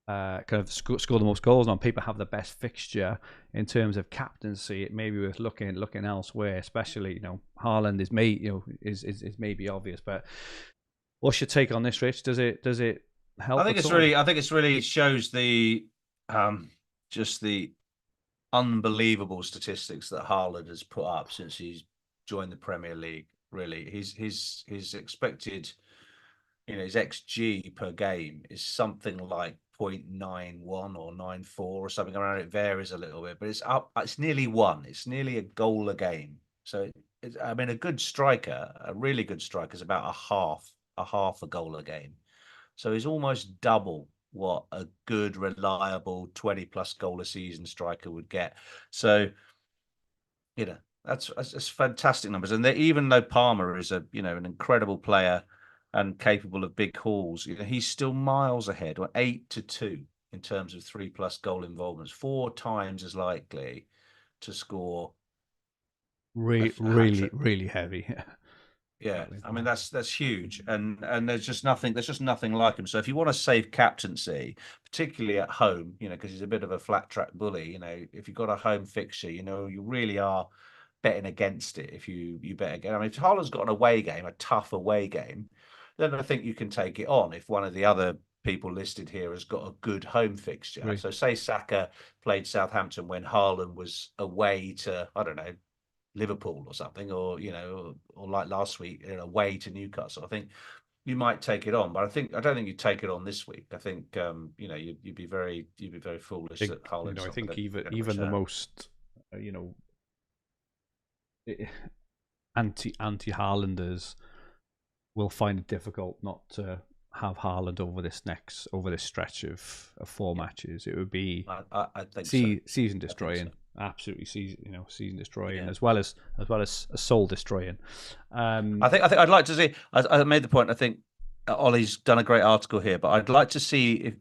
kind of score the most goals, and on paper have the best fixture in terms of captaincy, it may be worth looking elsewhere. Especially, Haaland is maybe obvious, but what's your take on this, Rich? Does it help? I think it shows the just the unbelievable statistics that Haaland has put up since he's joined the Premier League. Really, his expected, his XG per game is something like 0.91 or 94 or something around. It varies a little bit, but it's up. It's nearly 1. It's nearly a goal a game. So a good striker, a really good striker, is about a half a goal a game. So he's almost double what a good, reliable 20+ goal a season striker would get. So, that's fantastic numbers. And even though Palmer is an incredible player and capable of big hauls, he's still miles ahead, or 8-2 in terms of 3+ goal involvements, 4 times as likely to score. Really heavy. Yeah, I mean that's huge, and there's just nothing like him. So if you want to save captaincy, particularly at home, because he's a bit of a flat track bully, if you've got a home fixture, you really are betting against it if you bet again. I mean, if Haaland's got an away game, a tough away game, then I think you can take it on if one of the other people listed here has got a good home fixture. Right. So say Saka played Southampton when Haaland was away to, I don't know, Liverpool or something, or like last week, away to Newcastle. I think you might take it on, but I don't think you'd take it on this week. I think you'd be very foolish that Haaland. I think even the most anti-Haalanders will find it difficult not to have Haaland over this stretch of 4 matches. It would be I think season destroying. Absolutely season destroying, as well as soul destroying. I think I'd like to see. I made the point. I think Ollie's done a great article here, but I'd like to see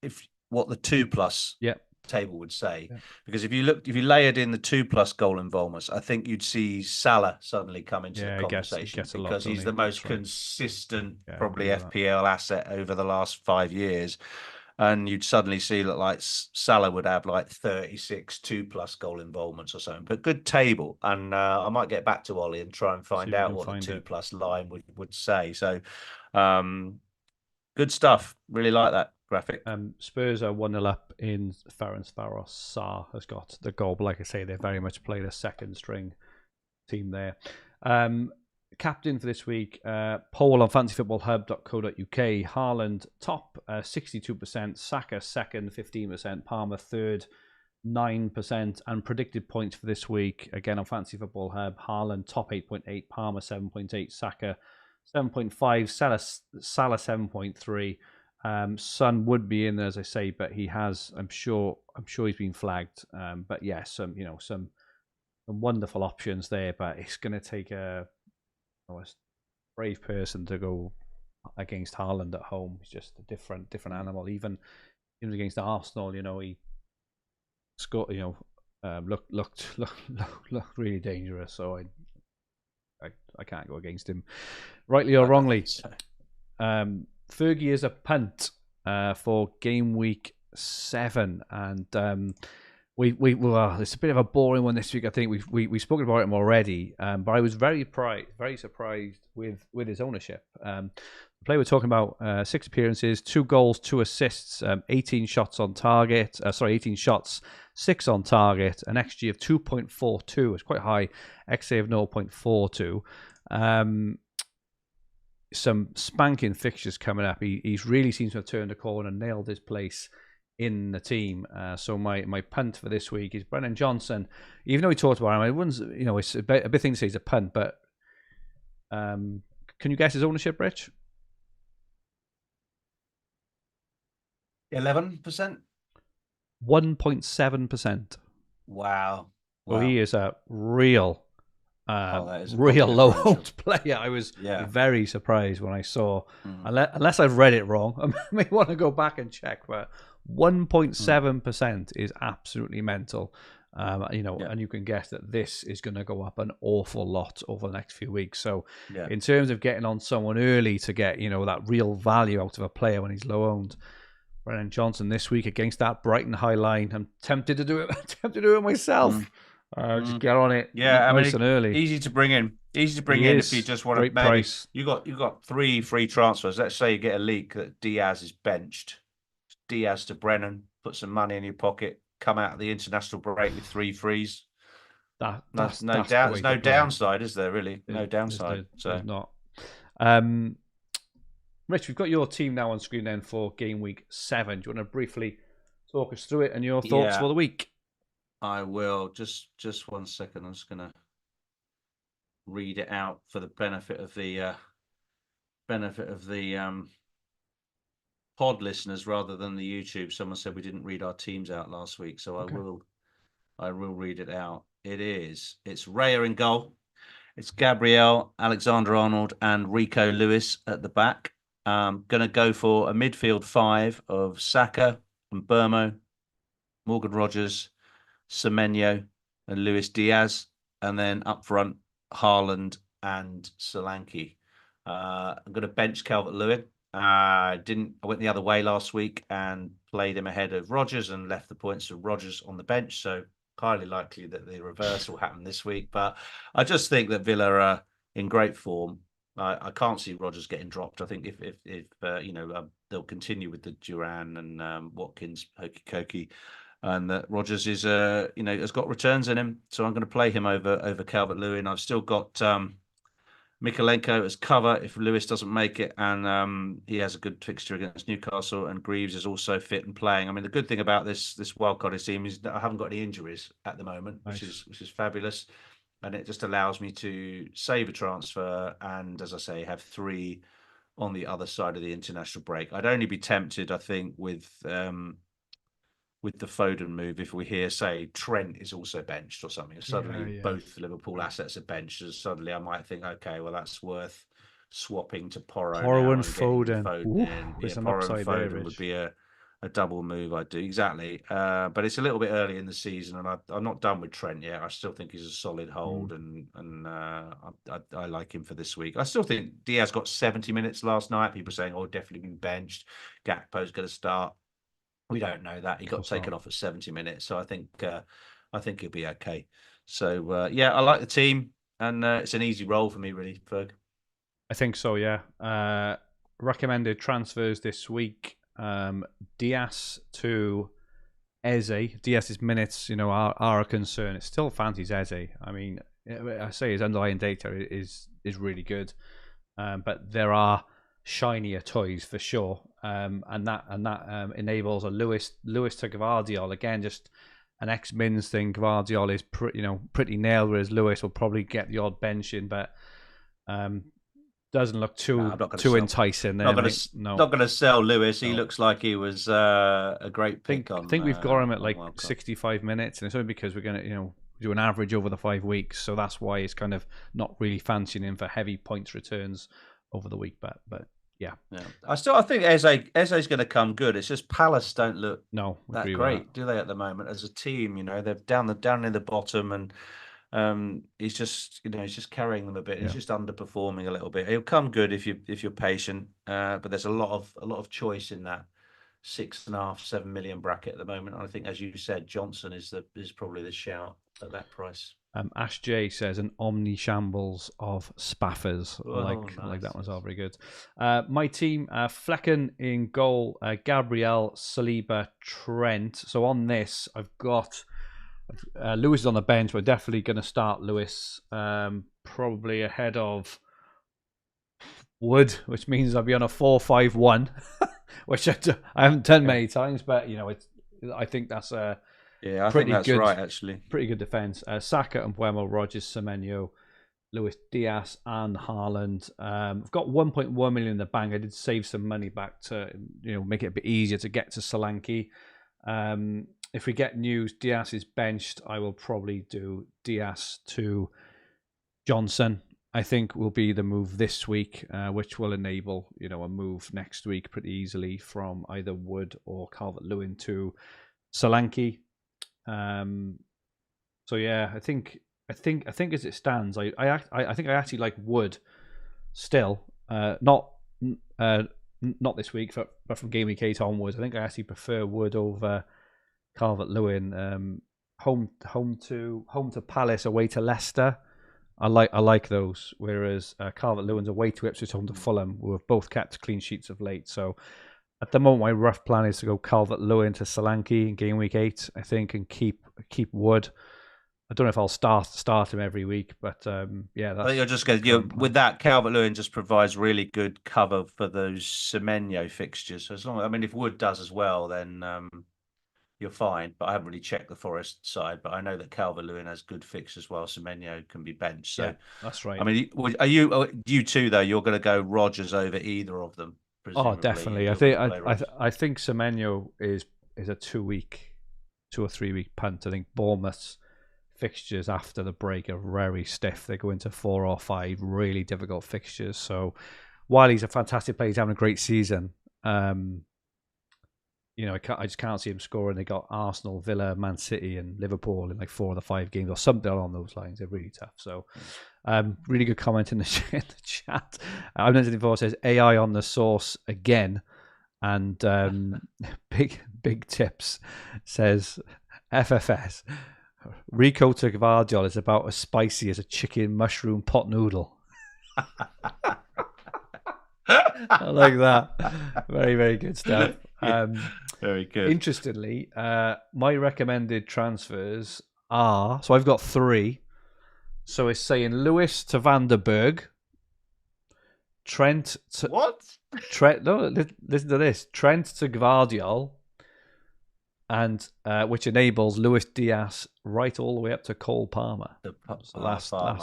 if what the 2+ table would say, because if you layered in the 2+ goal involvements, I think you'd see Salah suddenly come into the conversation, because he's the most consistent probably FPL asset over the last 5 years. And you'd suddenly see that like Salah would have like 36 2+ goal involvements or something. But good table, and I might get back to Ollie and try and find out what the 2+ line would say. So, good stuff. Really like that graphic. Spurs are 1-0 up in Ferencváros. Sarr has got the goal, but like I say, they very much played a second string team there. Captain for this week, poll on fantasyfootballhub.co.uk. Haaland top, 62%. Saka second, 15%. Palmer third, 9%. And predicted points for this week, again on Fantasy Football Hub, Haaland top 8.8, Palmer 7.8, Saka 7.5, Salah 7.3. Son would be in there, as I say, but he has, I'm sure he's been flagged. But yes, some wonderful options there, but it's going to take a brave person to go against Haaland at home. He's just a different animal. Even against Arsenal, he scored. Looked really dangerous. So I can't go against him, rightly or wrongly. Fergie is a punt for game week 7, and well, it's a bit of a boring one this week. I think we've spoken about him already, but I was very surprised with his ownership. The player we're talking about, 6 appearances, 2 goals, 2 assists, 18 shots on target. 18 shots, 6 on target, an XG of 2.42. It's quite high. XA of 0.42. some spanking fixtures coming up. He's really seems to have turned a corner and nailed his place in the team. So my punt for this week is Brennan Johnson. Even though we talked about him, it wouldn't, it's a bit thing to say he's a punt, but can you guess his ownership, Rich? 11%. 1.7%. Wow. So he is a real that is a real big low differential. owned player. I was very surprised when I saw, unless I've read it wrong, I may want to go back and check, but 1.7% is absolutely mental. And you can guess that this is going to go up an awful lot over the next few weeks. So in terms of getting on someone early to get, that real value out of a player when he's low owned, Brennan Johnson this week against that Brighton high line. I'm tempted to do it myself. Just get on it. Yeah, nice and early. Easy to bring in. If you just want to. Maybe price. You got 3 free transfers. Let's say you get a leak that Diaz is benched. Diaz to Brennan. Put some money in your pocket. Come out of the international break with 3 frees. There's no downside, is there? Really, no downside. There's not. Rich, we've got your team now on screen then for game week 7. Do you want to briefly talk us through it and your thoughts for the week? I will. Just 1 second. I'm just going to read it out for the benefit of the pod listeners rather than the YouTube. Someone said we didn't read our teams out last week, so I will read it out. It's Raya in goal. It's Gabriel, Alexander-Arnold, and Rico Lewis at the back. Going to go for a midfield 5 of Saka and Burmo, Morgan Rogers, Semenyo, and Luis Diaz, and then up front Haaland and Solanke. I'm going to bench Calvert-Lewin. I went the other way last week and played him ahead of Rogers and left the points of Rogers on the bench. So highly likely that the reverse will happen this week. But I just think that Villa are in great form. I can't see Rogers getting dropped. I think if they'll continue with the Duran and Watkins, Hokey-Cokey, and that Rogers is has got returns in him. So I'm going to play him over Calvert-Lewin. I've still got Mikalenko as cover if Lewis doesn't make it, and he has a good fixture against Newcastle, and Greaves is also fit and playing. I mean, the good thing about this wildcard team is that I haven't got any injuries at the moment, which is fabulous, and it just allows me to save a transfer and, as I say, have 3 on the other side of the international break. I'd only be tempted, I think, with the Foden move if we hear, say, Trent is also benched or something. Suddenly both Liverpool assets are benched. And suddenly I might think, okay, well, that's worth swapping to Porro and Foden. There's an upside there, Foden would be a double move, I'd do. Exactly. But it's a little bit early in the season, and I'm not done with Trent yet. I still think he's a solid hold, and I like him for this week. I still think Diaz got 70 minutes last night. People saying, oh, definitely been benched. Gakpo's going to start. We don't know that. He got taken off at 70 minutes, so I think he'll be okay. So I like the team, and it's an easy role for me, really, Ferg. I think so. Yeah. Recommended transfers this week: Diaz to Eze. Diaz's minutes, are a concern. It still fancies Eze. I mean, I say his underlying data is really good, but there are shinier toys for sure. And that enables a Lewis to Gvardiol again, just an ex-Mins thing. Gvardiol is pretty nailed, whereas Lewis will probably get the odd bench in, but doesn't look too enticing. There, not going to sell Lewis. He looks like he was a great pick. I think we've got him at like 65 minutes, and it's only because we're going to do an average over the 5 weeks, so that's why it's kind of not really fancying him for heavy points returns over the week, but. Yeah. I think Eze's going to come good. It's just Palace don't look that great, do they, at the moment as a team? They're down in the bottom, and he's just carrying them a bit. He's just underperforming a little bit. He'll come good if you're patient, but there's a lot of choice in that 6.5-7 million bracket at the moment. And I think, as you said, Johnson is probably the shout at that price. Ash J says an omni shambles of spaffers. Nice. Like that one's all very good. My team, Flecken in goal, Gabriel, Saliba, Trent. So on this, I've got Lewis is on the bench. We're definitely going to start Lewis, probably ahead of Wood, which means I'll be on a 4-5-1, which I haven't done many times, but I think that's a Yeah, I think pretty that's good, right, actually. pretty good defense. Saka and Buemo, Rogers, Semenyo, Luis Diaz, and Haaland. I've got 1.1 million in the bank. I did save some money back to make it a bit easier to get to Solanke. If we get news Diaz is benched, I will probably do Diaz to Johnson. I think will be the move this week, which will enable a move next week pretty easily from either Wood or Calvert-Lewin to Solanke. So yeah, I think as it stands, I think I actually like Wood still. Not this week, but from Gameweek 8 onwards, I think I actually prefer Wood over Calvert-Lewin. Home to Palace, away to Leicester. I like those. Whereas Calvert-Lewin's away to Ipswich, home to Fulham, who have both kept clean sheets of late. So at the moment, my rough plan is to go Calvert-Lewin to Solanke in Game Week 8, I think, and keep Wood. I don't know if I'll start him every week, but yeah. I think you're just going with that. Calvert-Lewin just provides really good cover for those Semenyo fixtures. So as long as, if Wood does as well, then you're fine. But I haven't really checked the Forest side, but I know that Calvert-Lewin has good fixtures while Semenyo can be benched. So yeah, that's right. Are you two though? You're going to go Rogers over either of them? Oh, definitely. I think Semenyo is a 2 or 3 week punt. I think Bournemouth's fixtures after the break are very stiff. They go into 4 or 5 really difficult fixtures. So while he's a fantastic player, he's having a great season. I just can't see him scoring. They got Arsenal, Villa, Man City, and Liverpool in like 4 of the 5 games or something along those lines. They're really tough. So, really good comment in the chat. I'm not before says AI on the source again, and big tips says FFS. Rico to Gvardiol is about as spicy as a chicken mushroom pot noodle. I like that. Very, very good stuff. Very good. Interestingly, my recommended transfers are, so I've got 3. So it's saying Lewis to Van der Berg, Trent to... What? No, listen to this. Trent to Gvardiol, and which enables Luis Diaz right all the way up to Cole Palmer. So that's right.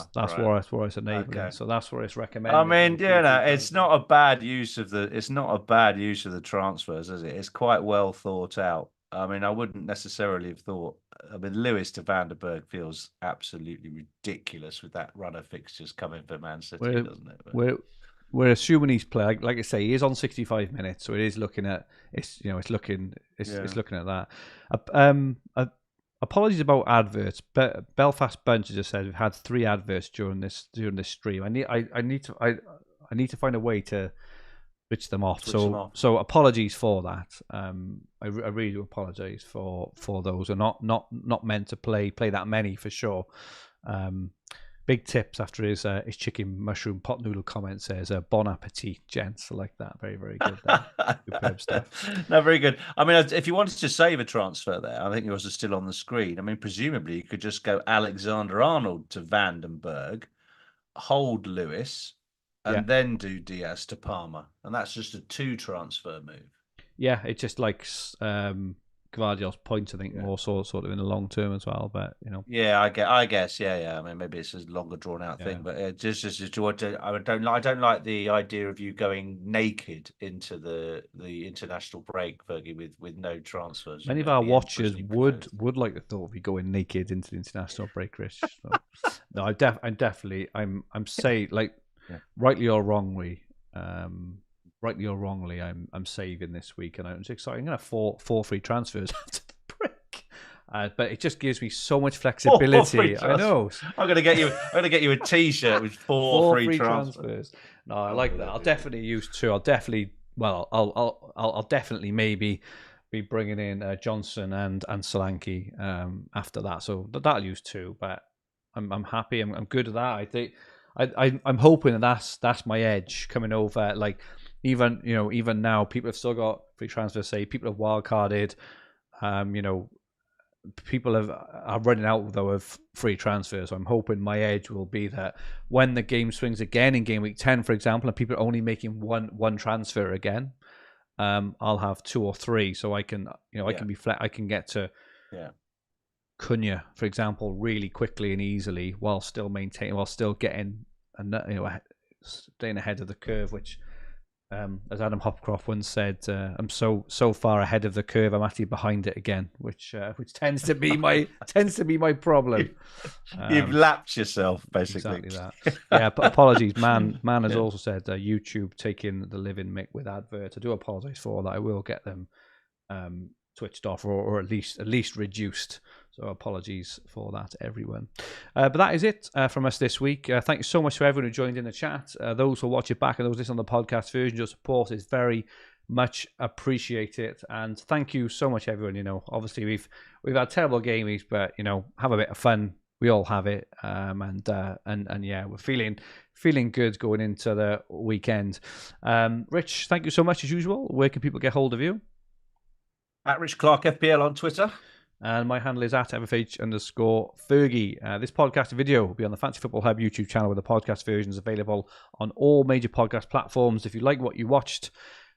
where it's enabling. Okay. So that's where it's recommended. It's not a bad use of the transfers, is it? It's quite well thought out. I wouldn't necessarily have thought. Lewis to Van der Berg feels absolutely ridiculous with that run of fixtures coming for Man City, doesn't it? We're assuming he's playing. Like I say, he is on 65 minutes, so it is looking at it's looking at that. Apologies about adverts, but Belfast Bunch just said we've had 3 adverts during this stream. I need to find a way to switch them off. So apologies for that. I really do apologize for those. Are not meant to play that many for sure. Big tips after his chicken mushroom pot noodle comment says bon appetit, gents. I like that. Very, very good. Superb stuff. No, very good. If you wanted to save a transfer there, I think yours is still on the screen. Presumably you could just go Alexander-Arnold to Vandenberg, hold Lewis, and then do Diaz to Palmer. And that's just a 2 transfer move. Yeah, it just likes Gvardiol's point, I think, more sort of in the long term as well. But yeah, I guess, yeah. Maybe it's a longer drawn out thing, but I don't like the idea of you going naked into the international break, Fergie, with no transfers. Many of our watchers would like the thought of you going naked into the international break, Rich. So, no, I'm saying, like, rightly or wrongly. Rightly or wrongly, I'm saving this week, and I'm excited. I'm going to have 4 free transfers after the break, but it just gives me so much flexibility. I know. I'm going to get you a T-shirt with 4 free transfers. No, I like that. I'll definitely use 2. I'll definitely maybe be bringing in Johnson and Solanke after that. So that'll use 2, but I'm happy. I'm good at that. I think I'm hoping that's my edge coming over. Like, even now, people have still got free transfers. Say people have wildcarded. people are running out though of free transfers. So I'm hoping my edge will be that when the game swings again in game week 10, for example, and people are only making one transfer again, I'll have 2 or 3, so I can I can be I can get to Cunha, for example, really quickly and easily while still getting staying ahead of the curve, which. As Adam Hopcroft once said, I'm so far ahead of the curve, I'm actually behind it again, which tends to be my problem. You've lapped yourself, basically. Exactly that. Yeah, apologies. Man has also said YouTube taking the living mick with adverts. I do apologise for that. I will get them switched off or at least reduced. So apologies for that, everyone. But that is it from us this week. Thank you so much to everyone who joined in the chat. Those who watch it back and those listening on the podcast version, your support is very much appreciated. And thank you so much, everyone. Obviously we've had terrible game weeks, but have a bit of fun. We all have it, and yeah, we're feeling good going into the weekend. Rich, thank you so much as usual. Where can people get hold of you? At Rich Clarke FPL on Twitter. And my handle is at FFH_Fergie. This podcast video will be on the Fantasy Football Hub YouTube channel, where the podcast version is available on all major podcast platforms. If you like what you watched,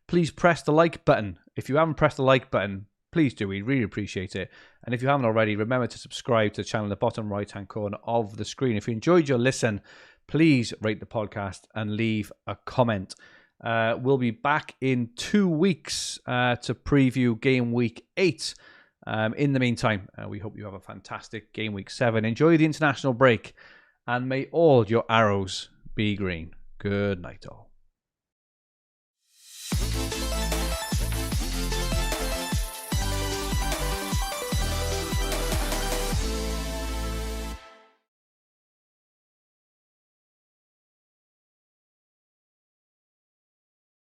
please press the like button. If you haven't pressed the like button, please do. We really appreciate it. And if you haven't already, remember to subscribe to the channel in the bottom right-hand corner of the screen. If you enjoyed your listen, please rate the podcast and leave a comment. We'll be back in 2 weeks to preview game week 8. In the meantime, we hope you have a fantastic game week 7. Enjoy the international break, and may all your arrows be green. Good night, all.